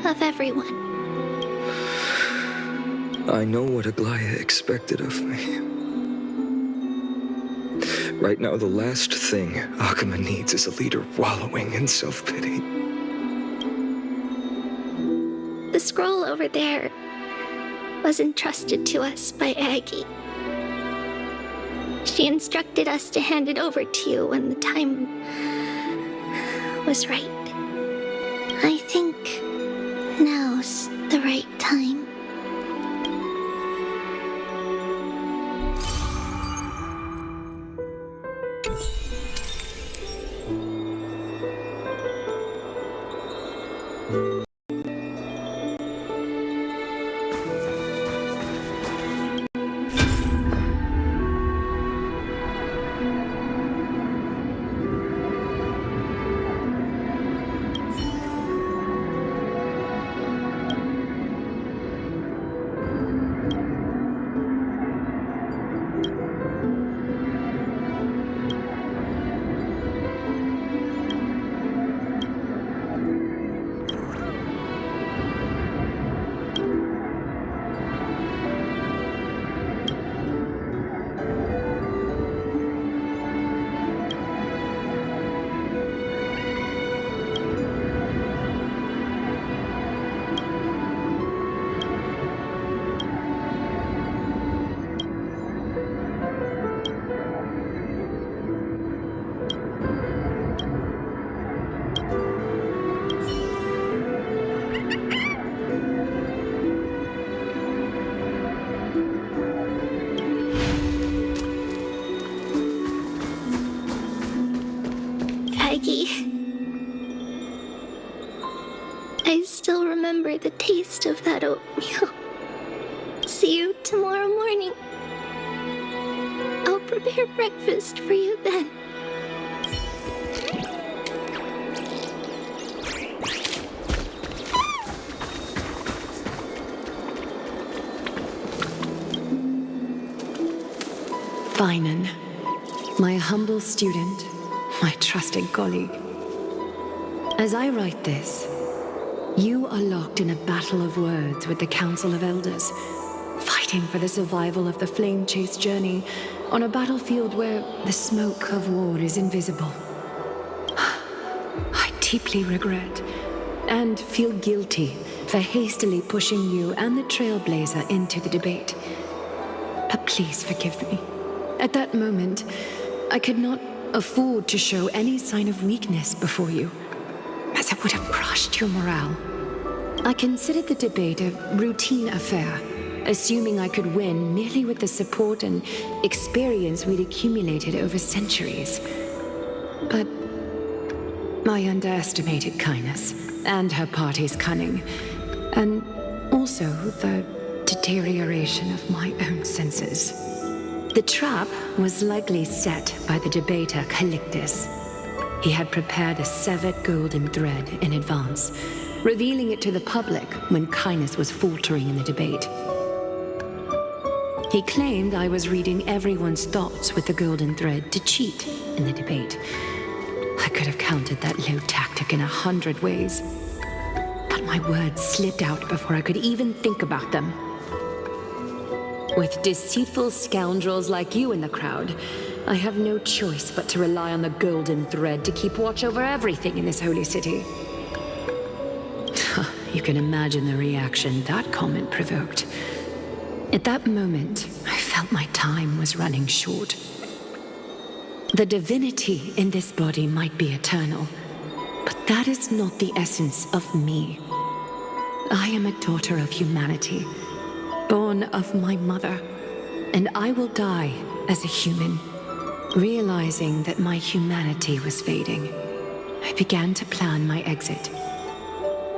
of everyone. I know what Aglaya expected of me. Right now, the last thing Akuma needs is a leader wallowing in self-pity. The scroll over there was entrusted to us by Aggie. She instructed us to hand it over to you when the time was right. I think now's the right time. I still remember the taste of that oatmeal. See you tomorrow morning. I'll prepare breakfast for you then. Finan, my humble student, my trusted colleague. As I write this, you are locked in a battle of words with the Council of Elders, fighting for the survival of the Flame Chase journey on a battlefield where the smoke of war is invisible. I deeply regret and feel guilty for hastily pushing you and the Trailblazer into the debate. But please forgive me. At that moment, I could not afford to show any sign of weakness before you, as it would have crushed your morale. I considered the debate a routine affair, assuming I could win merely with the support and experience we'd accumulated over centuries. But I underestimated Kindness and her party's cunning, and also the deterioration of my own senses. The trap was likely set by the debater Calictus. He had prepared a severed golden thread in advance, revealing it to the public when Kindness was faltering in the debate. He claimed I was reading everyone's thoughts with the golden thread to cheat in the debate. I could have countered that low tactic in 100 ways, but my words slipped out before I could even think about them. With deceitful scoundrels like you in the crowd, I have no choice but to rely on the golden thread to keep watch over everything in this holy city. You can imagine the reaction that comment provoked. At that moment, I felt my time was running short. The divinity in this body might be eternal, but that is not the essence of me. I am a daughter of humanity, born of my mother, and I will die as a human. Realizing that my humanity was fading, I began to plan my exit.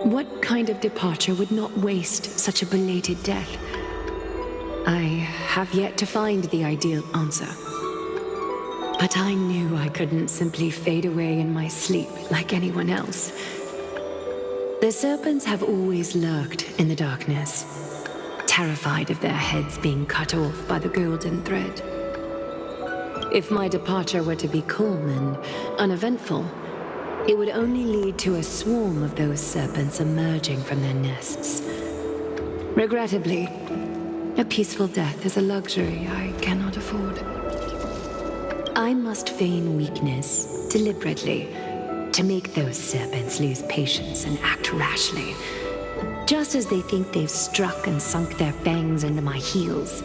What kind of departure would not waste such a belated death? I have yet to find the ideal answer. But I knew I couldn't simply fade away in my sleep like anyone else. The serpents have always lurked in the darkness, terrified of their heads being cut off by the golden thread. If my departure were to be calm and uneventful, it would only lead to a swarm of those serpents emerging from their nests. Regrettably, a peaceful death is a luxury I cannot afford. I must feign weakness deliberately to make those serpents lose patience and act rashly. Just as they think they've struck and sunk their fangs into my heels,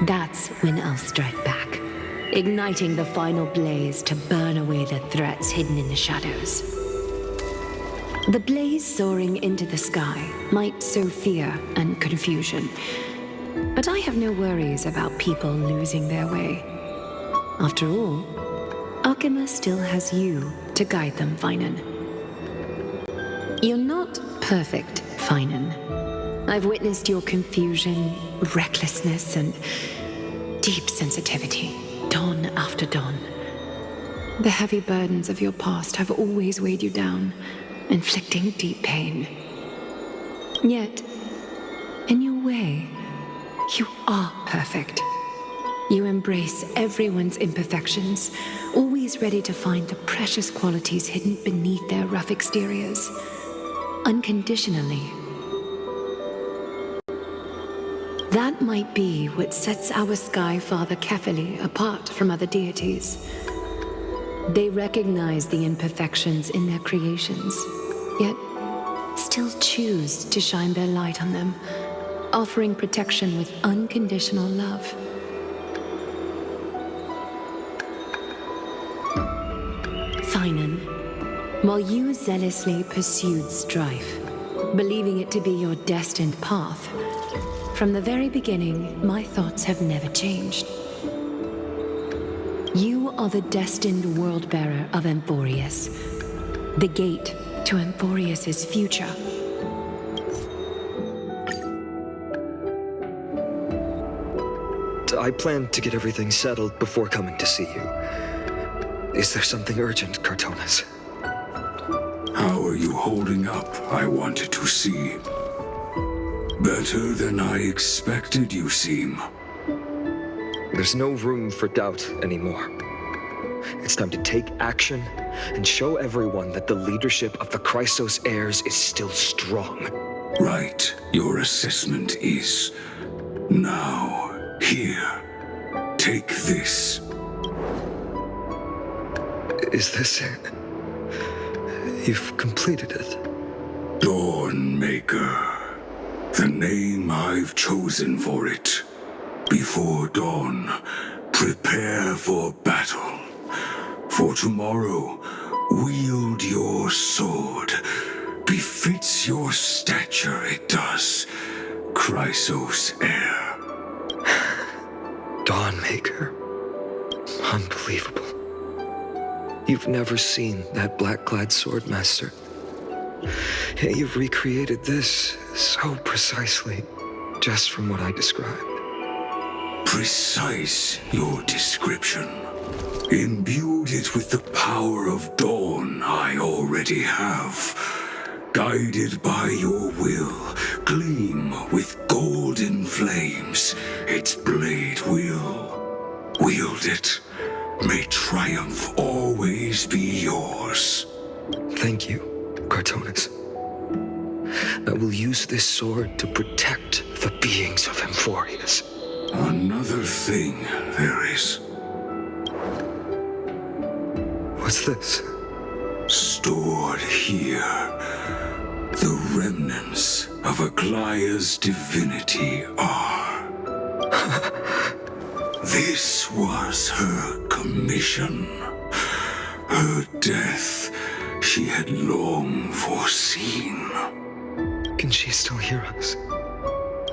that's when I'll strike back, igniting the final blaze to burn away the threats hidden in the shadows. The blaze soaring into the sky might sow fear and confusion, but I have no worries about people losing their way. After all, Alchema still has you to guide them, Finan. You're not perfect, Finan. I've witnessed your confusion, recklessness, and deep sensitivity, dawn after dawn. The heavy burdens of your past have always weighed you down, inflicting deep pain. Yet, in your way, you are perfect. You embrace everyone's imperfections, always ready to find the precious qualities hidden beneath their rough exteriors, unconditionally. That might be what sets our Sky Father Kefili apart from other deities. They recognize the imperfections in their creations, yet still choose to shine their light on them, offering protection with unconditional love. Finan, while you zealously pursued strife, believing it to be your destined path, from the very beginning, my thoughts have never changed. You are the destined world-bearer of Amphoreus, the gate to Amphoreus' future. I plan to get everything settled before coming to see you. Is there something urgent, Cartonis? How are you holding up, I wanted to see. Better than I expected, you seem. There's no room for doubt anymore. It's time to take action and show everyone that the leadership of the Chrysos heirs is still strong. Right, your assessment is. Now, here, take this. Is this it? You've completed it. Dawnmaker. The name I've chosen for it. Before dawn, prepare for battle. For tomorrow, wield your sword. Befits your stature, it does. Chrysos heir. Dawnmaker. Unbelievable. You've never seen that black-clad swordmaster. Yet you've recreated this so precisely, just from what I described. Precise, your description. Imbued it with the power of dawn I already have. Guided by your will, gleam with golden flames. Its blade will wield it. May triumph always be yours. Thank you, Cartonis. I will use this sword to protect the beings of Amphoreus. Another thing there is. What's this? Stored here, the remnants of Aglaya's divinity are. This was her commission. Her death she had long foreseen. Can she still hear us?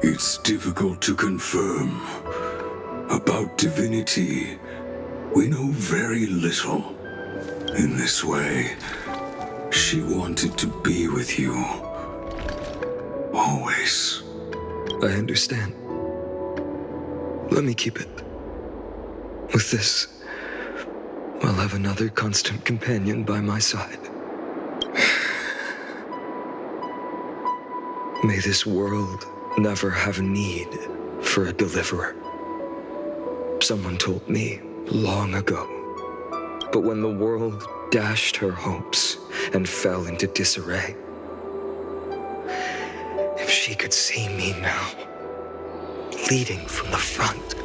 It's difficult to confirm. About divinity, we know very little. In this way, she wanted to be with you. Always. I understand. Let me keep it. With this, I'll have another constant companion by my side. May this world never have need for a deliverer. Someone told me long ago. But when the world dashed her hopes and fell into disarray, if she could see me now, leading from the front,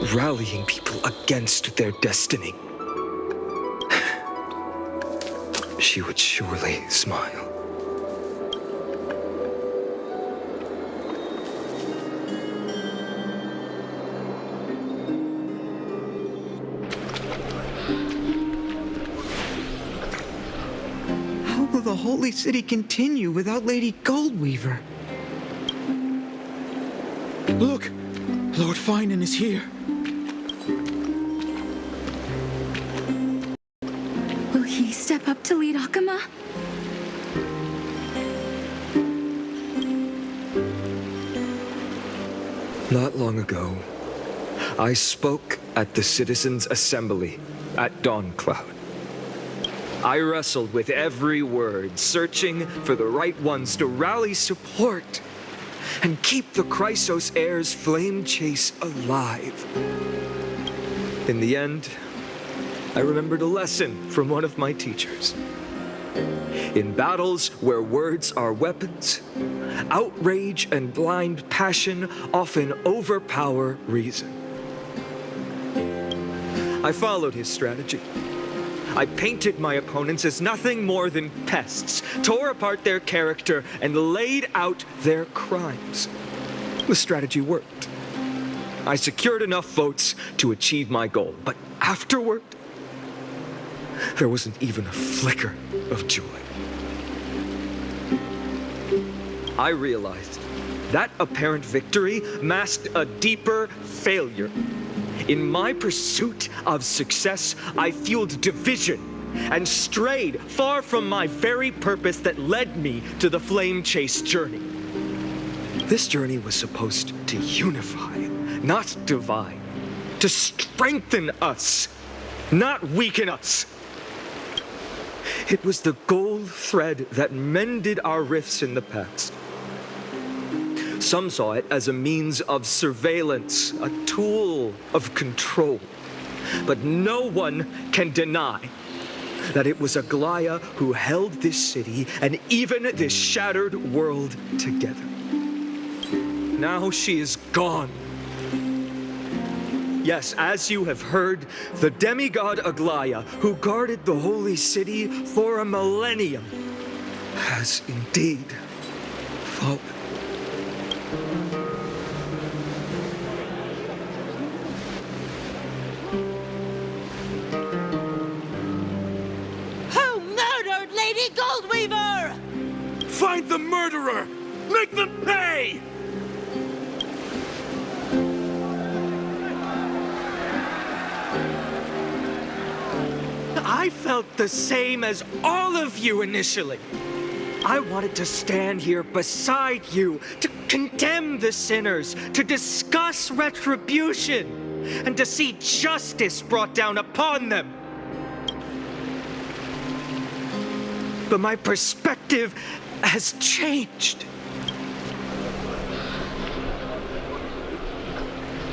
rallying people against their destiny. She would surely smile. How will the Holy City continue without Lady Goldweaver? Look! Lord Finan is here. Will he step up to lead Akama? Not long ago, I spoke at the Citizens' Assembly at Dawncloud. I wrestled with every word, searching for the right ones to rally support and keep the Chrysos Heir's flame chase alive. In the end, I remembered a lesson from one of my teachers. In battles where words are weapons, outrage and blind passion often overpower reason. I followed his strategy. I painted my opponents as nothing more than pests, tore apart their character, and laid out their crimes. The strategy worked. I secured enough votes to achieve my goal, but afterward, there wasn't even a flicker of joy. I realized that apparent victory masked a deeper failure. In my pursuit of success, I fueled division and strayed far from my very purpose that led me to the flame chase journey. This journey was supposed to unify, not divide, to strengthen us, not weaken us. It was the gold thread that mended our rifts in the past. Some saw it as a means of surveillance, a tool of control. But no one can deny that it was Aglaya who held this city and even this shattered world together. Now she is gone. Yes, as you have heard, the demigod Aglaya, who guarded the holy city for a millennium, has indeed fallen. Who murdered Lady Goldweaver? Find the murderer! Make them pay! I felt the same as all of you initially. I wanted to stand here beside you, to condemn the sinners, to discuss retribution, and to see justice brought down upon them. But my perspective has changed.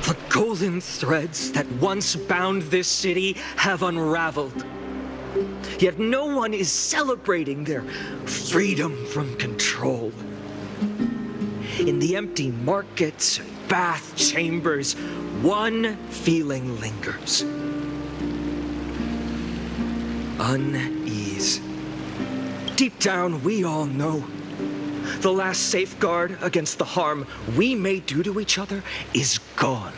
The golden threads that once bound this city have unraveled. Yet no one is celebrating their freedom from control. In the empty markets and bath chambers, one feeling lingers. Unease. Deep down, we all know the last safeguard against the harm we may do to each other is gone.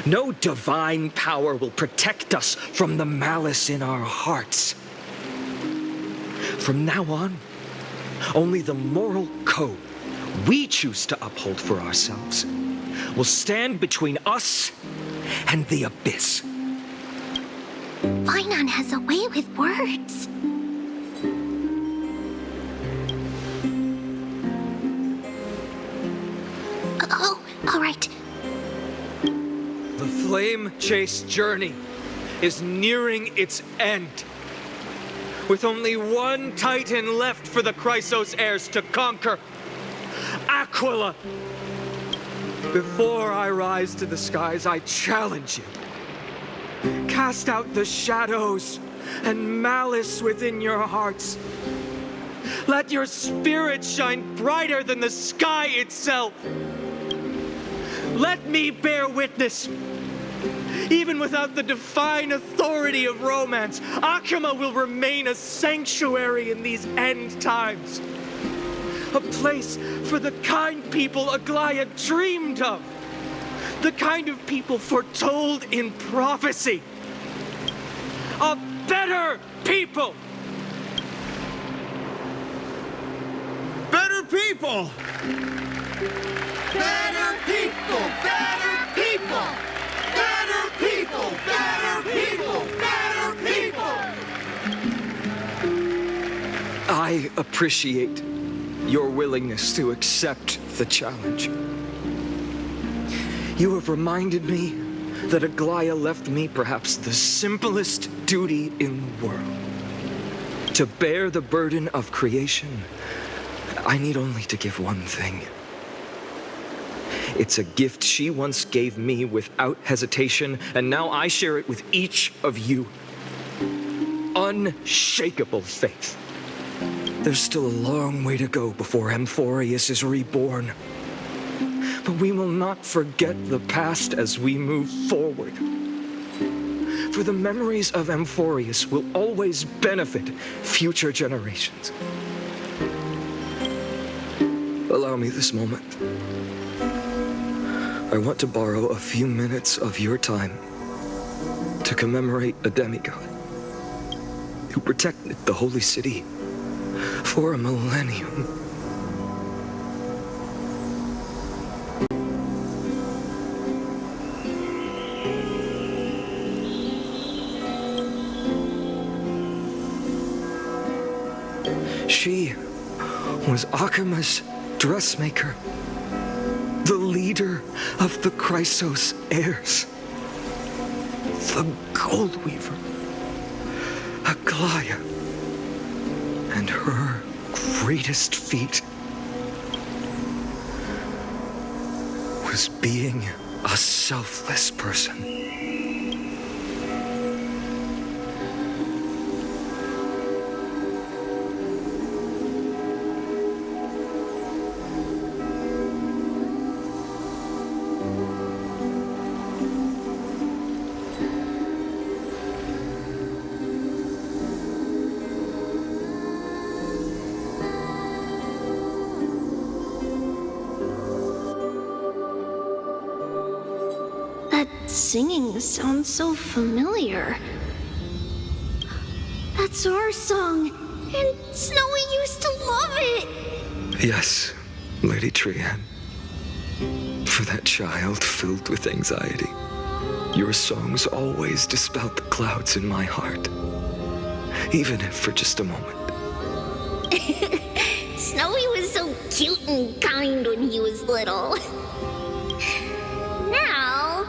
No divine power will protect us from the malice in our hearts. From now on, only the moral code we choose to uphold for ourselves will stand between us and the abyss. Finan has a way with words. Oh, all right. The flame chase journey is nearing its end. With only one Titan left for the Chrysos heirs to conquer, Aquila. Before I rise to the skies, I challenge you. Cast out the shadows and malice within your hearts. Let your spirit shine brighter than the sky itself. Let me bear witness. Even without the divine authority of romance, Akama will remain a sanctuary in these end times. A place for the kind people Aglaya dreamed of. The kind of people foretold in prophecy. A better people! Better people! Better people! Better people! Better people! Better people! Better people! I appreciate your willingness to accept the challenge. You have reminded me that Aglaya left me perhaps the simplest duty in the world. To bear the burden of creation, I need only to give one thing. It's a gift she once gave me without hesitation, and now I share it with each of you. Unshakable faith. There's still a long way to go before Amphoreus is reborn. But we will not forget the past as we move forward. For the memories of Amphoreus will always benefit future generations. Allow me this moment. I want to borrow a few minutes of your time to commemorate a demigod who protected the holy city for a millennium. She was Akama's dressmaker, the leader of the Chrysos heirs, the Gold Weaver, Aglaya, and her greatest feat was being a selfless person. Singing sounds so familiar. That's our song, and Snowy used to love it. Yes, Lady Trian. For that child filled with anxiety, your songs always dispelled the clouds in my heart, even if for just a moment. Snowy was so cute and kind when he was little. Now,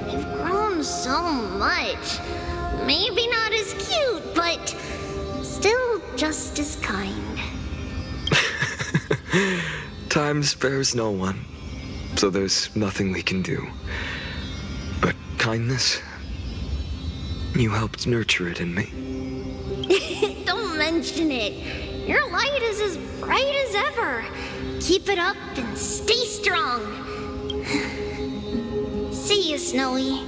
you've grown so much. Maybe not as cute, but still just as kind. Time spares no one, so there's nothing we can do. But kindness, you helped nurture it in me. Don't mention it. Your light is as bright as ever. Keep it up and stay strong. See you, Snowy.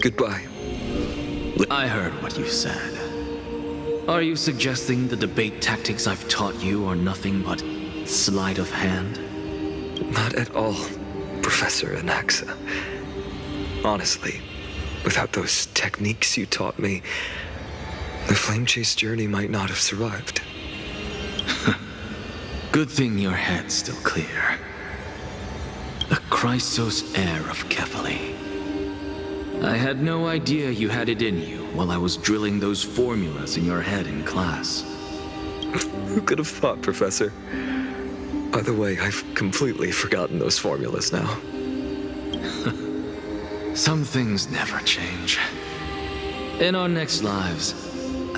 Goodbye. I heard what you said. Are you suggesting the debate tactics I've taught you are nothing but sleight of hand? Not at all, Professor Anaxa. Honestly, without those techniques you taught me, the Flame Chase journey might not have survived. Good thing your head's still clear. The Chrysos heir of Kefali. I had no idea you had it in you while I was drilling those formulas in your head in class. Who could have thought, Professor? By the way, I've completely forgotten those formulas now. Some things never change. In our next lives,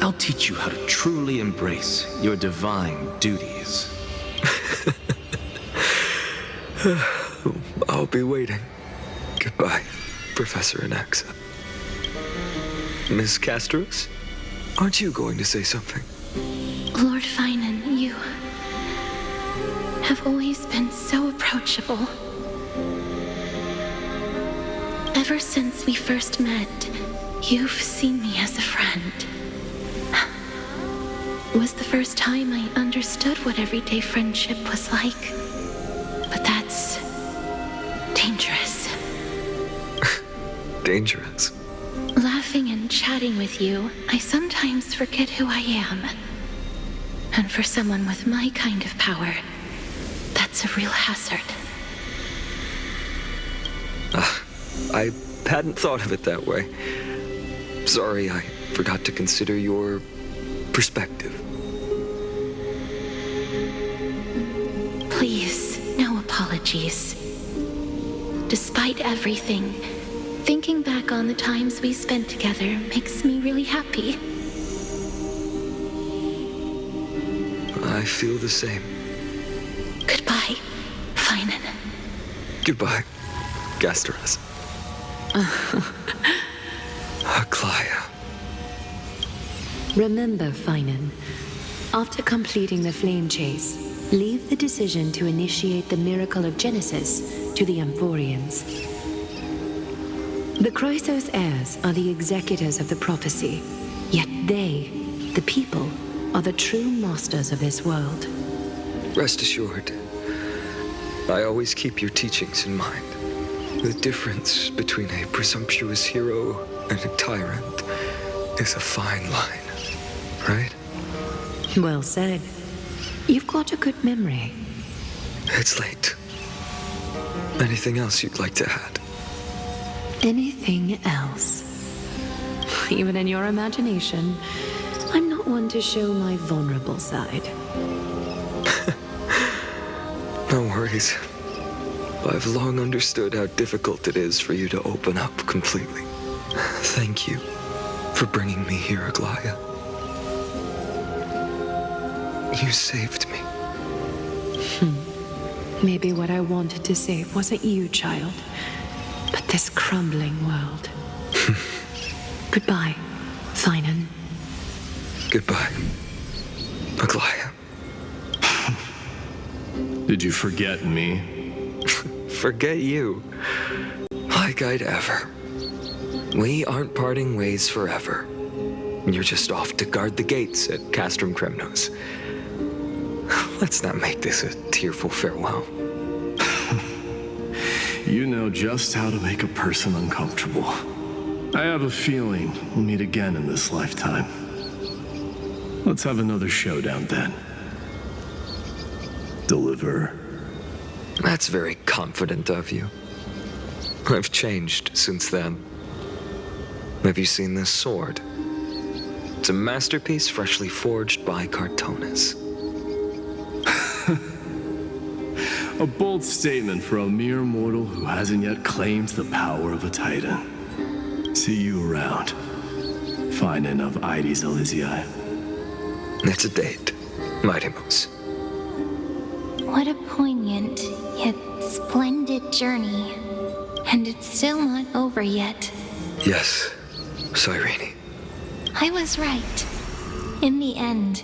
I'll teach you how to truly embrace your divine duties. I'll be waiting. Goodbye, Professor Anaxa. Miss Castros, aren't you going to say something? Lord Finan, you have always been so approachable. Ever since we first met, you've seen me as a friend. It was the first time I understood what everyday friendship was like. But that's dangerous. Dangerous? Laughing and chatting with you, I sometimes forget who I am. And for someone with my kind of power, that's a real hazard. I hadn't thought of it that way. Sorry, I forgot to consider your perspective. Please, no apologies. Despite everything, thinking back on the times we spent together makes me really happy. I feel the same. Goodbye, Finan. Goodbye, Gasteras. Aglaia. Remember, Finan, after completing the flame chase, leave the decision to initiate the miracle of Genesis to the Amphoreans. The Chrysos heirs are the executors of the prophecy, yet they, the people, are the true masters of this world. Rest assured, I always keep your teachings in mind. The difference between a presumptuous hero and a tyrant is a fine line, right? Well said. You've got a good memory. It's late. Anything else you'd like to add? Anything else? Even in your imagination, I'm not one to show my vulnerable side. No worries. I've long understood how difficult it is for you to open up completely. Thank you for bringing me here, Aglaia. You saved me. Maybe what I wanted to save wasn't you, child, but this crumbling world. Goodbye, Finan. Goodbye, Aglaia. Did you forget me? Forget you? Like I'd ever. We aren't parting ways forever. You're just off to guard the gates at Castrum Kremnos. Let's not make this a tearful farewell. You know just how to make a person uncomfortable. I have a feeling we'll meet again in this lifetime. Let's have another showdown then. Deliver. That's very confident of you. I've changed since then. Have you seen this sword? It's a masterpiece freshly forged by Cartonis. A bold statement for a mere mortal who hasn't yet claimed the power of a titan. See you around. Finan of Ides Elysiae. It's a date, Mightimos. What a poignant, yet splendid journey. And it's still not over yet. Yes, Cyrene. I was right. In the end,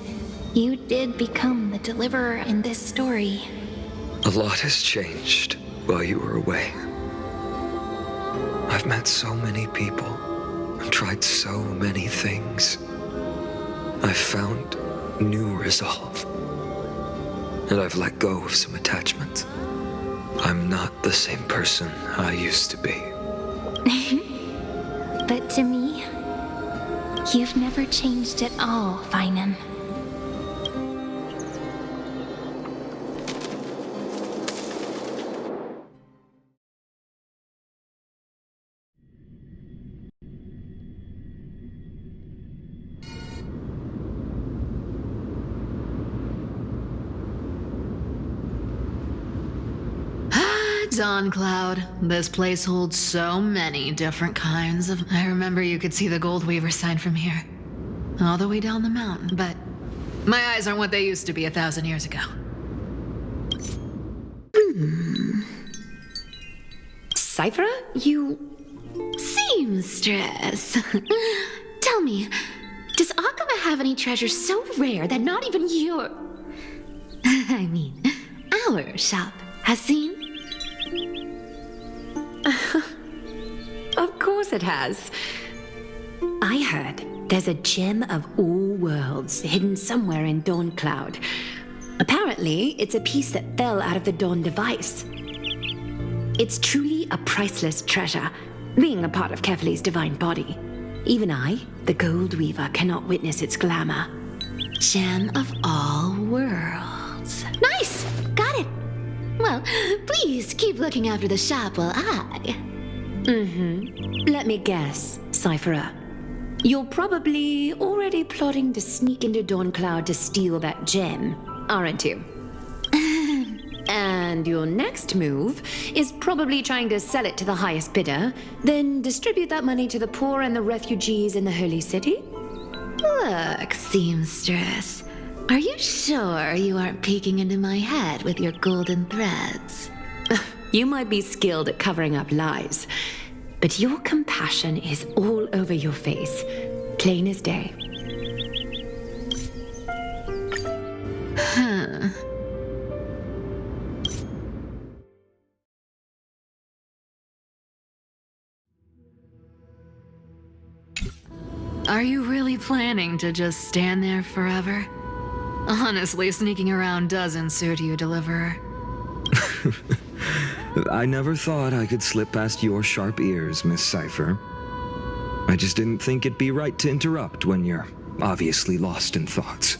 you did become the deliverer in this story. A lot has changed while you were away. I've met so many people and tried so many things. I've found new resolve. And I've let go of some attachments. I'm not the same person I used to be. But to me, you've never changed at all, Finan. Dawn Cloud. This place holds so many different kinds of... I remember you could see the Gold Weaver sign from here. All the way down the mountain, but my eyes aren't what they used to be 1,000 years ago. Cyphera, you... Seamstress. Tell me, does Akama have any treasures so rare that not even your... I mean, our shop has seen? course it has. I heard there's a gem of all worlds hidden somewhere in Dawn Cloud. Apparently, it's a piece that fell out of the Dawn device. It's truly a priceless treasure, being a part of Kefali's divine body. Even I, the Gold Weaver, cannot witness its glamour. Gem of all worlds. Nice! Got it! Well, please keep looking after the shop while I... Let me guess, Cypherer. You're probably already plotting to sneak into Dawn Cloud to steal that gem, aren't you? And your next move is probably trying to sell it to the highest bidder, then distribute that money to the poor and the refugees in the Holy City? Look, seamstress. Are you sure you aren't peeking into my head with your golden threads? You might be skilled at covering up lies, but your compassion is all over your face, plain as day. Huh. Are you really planning to just stand there forever? Honestly, sneaking around doesn't suit you, Deliverer. I never thought I could slip past your sharp ears, Miss Cypher. I just didn't think it'd be right to interrupt when you're obviously lost in thoughts.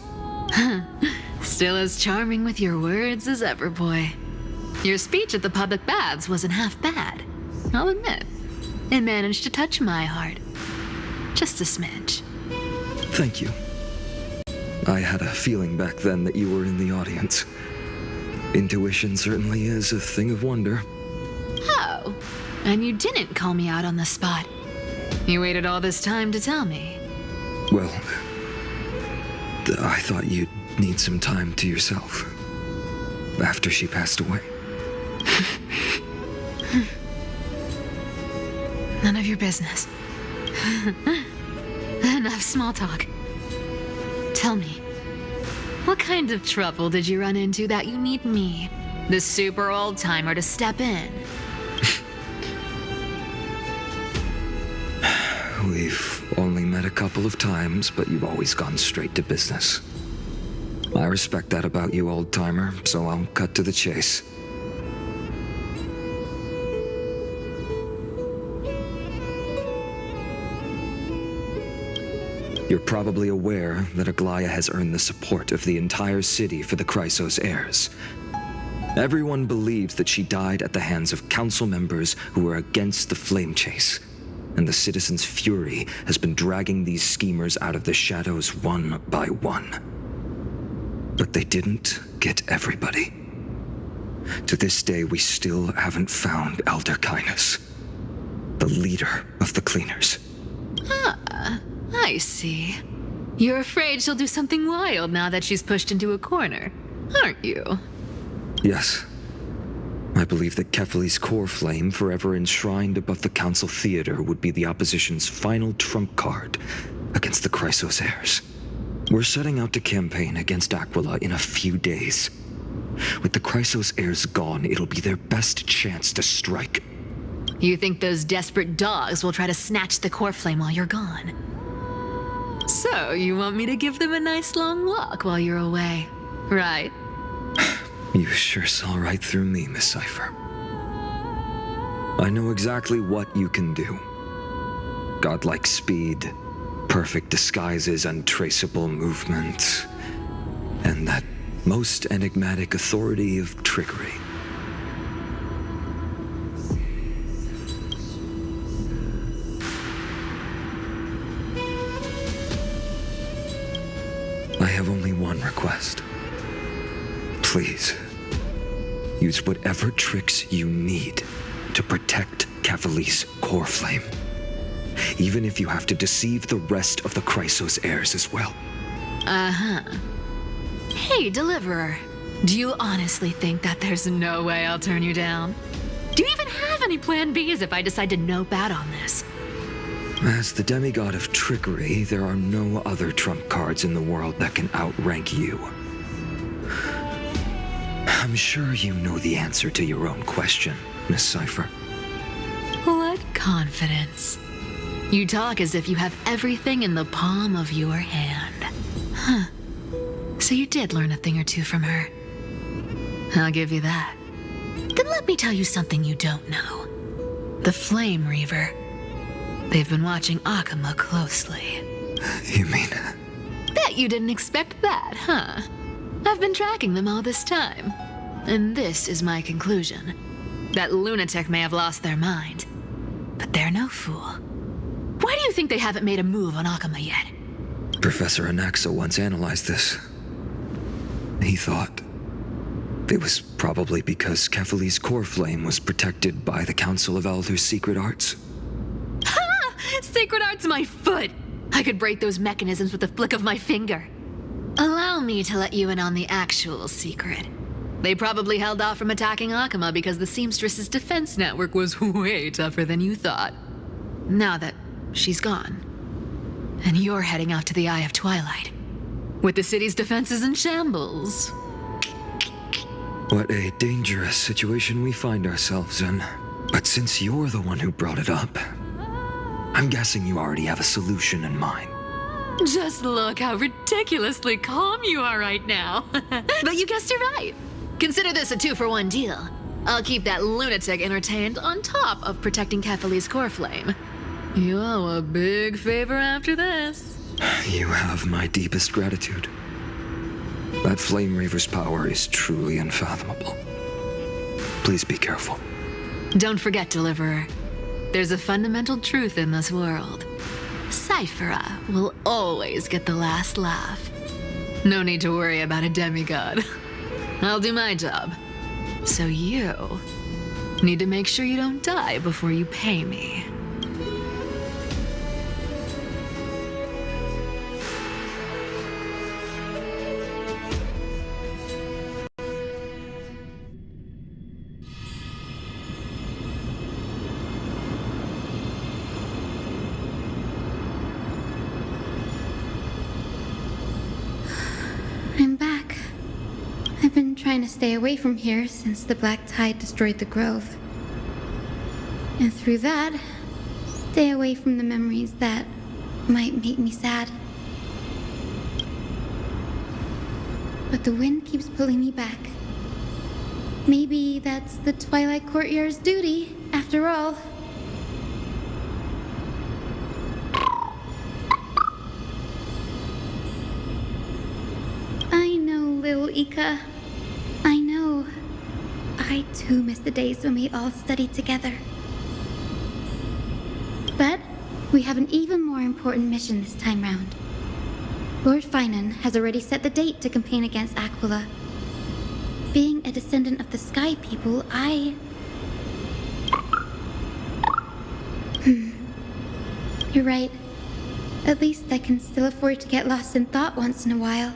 Still as charming with your words as ever, boy. Your speech at the public baths wasn't half bad, I'll admit. It managed to touch my heart. Just a smidge. Thank you. I had a feeling back then that you were in the audience. Intuition certainly is a thing of wonder. Oh, and you didn't call me out on the spot. You waited all this time to tell me. Well, I thought you'd need some time to yourself after she passed away. None of your business. Enough small talk. Tell me, what kind of trouble did you run into that you need me, the super old-timer, to step in? We've only met a couple of times, but you've always gone straight to business. I respect that about you, old-timer, so I'll cut to the chase. You're probably aware that Aglaia has earned the support of the entire city for the Chrysos heirs. Everyone believes that she died at the hands of council members who were against the flame chase, and the citizens' fury has been dragging these schemers out of the shadows one by one. But they didn't get everybody. To this day, we still haven't found Elder Kynus, the leader of the Cleaners. Ah, I see. You're afraid she'll do something wild now that she's pushed into a corner, aren't you? Yes. I believe that Kefali's core flame, forever enshrined above the council theater, would be the opposition's final trump card against the Chrysos heirs. We're setting out to campaign against Aquila in a few days. With the Chrysos heirs gone, it'll be their best chance to strike. You think those desperate dogs will try to snatch the core flame while you're gone? So, you want me to give them a nice long walk while you're away, right? You sure saw right through me, Miss Cypher. I know exactly what you can do. Godlike speed, perfect disguises, untraceable movement, and that most enigmatic authority of trickery. I have only one request. Please, use whatever tricks you need to protect Kefali's core flame. Even if you have to deceive the rest of the Chrysos heirs as well. Uh-huh. Hey, Deliverer. Do you honestly think that there's no way I'll turn you down? Do you even have any plan Bs if I decide to nope out on this? As the demigod of trickery, there are no other trump cards in the world that can outrank you. I'm sure you know the answer to your own question, Miss Cypher. What confidence. You talk as if you have everything in the palm of your hand. Huh. So you did learn a thing or two from her. I'll give you that. Then let me tell you something you don't know. The Flame Reaver. They've been watching Akama closely. You mean... Bet you didn't expect that, huh? I've been tracking them all this time. And this is my conclusion. That lunatic may have lost their mind, but they're no fool. Why do you think they haven't made a move on Akama yet? Professor Anaxa once analyzed this. He thought it was probably because Kefali's core flame was protected by the Council of Elders' secret arts. Ha! Secret arts my foot! I could break those mechanisms with the flick of my finger. Allow me to let you in on the actual secret. They probably held off from attacking Akama because the Seamstress's defense network was way tougher than you thought. Now that she's gone, and you're heading out to the Eye of Twilight, with the city's defenses in shambles. What a dangerous situation we find ourselves in. But since you're the one who brought it up, I'm guessing you already have a solution in mind. Just look how ridiculously calm you are right now. But you guessed it right. Consider this a 2-for-1 deal. I'll keep that lunatic entertained on top of protecting Kefali's core flame. You owe a big favor after this. You have my deepest gratitude. That Flame Reaver's power is truly unfathomable. Please be careful. Don't forget, Deliverer. There's a fundamental truth in this world. Cyphera will always get the last laugh. No need to worry about a demigod. I'll do my job. So you need to make sure you don't die before you pay me. I'm back. I've been trying to stay away from here since the Black Tide destroyed the grove. And through that, stay away from the memories that might make me sad. But the wind keeps pulling me back. Maybe that's the Twilight Courtyard's duty, after all. I know, little Ika. I know. I too miss the days when we all studied together. But we have an even more important mission this time round. Lord Finan has already set the date to campaign against Aquila. Being a descendant of the Sky People, You're right. At least I can still afford to get lost in thought once in a while.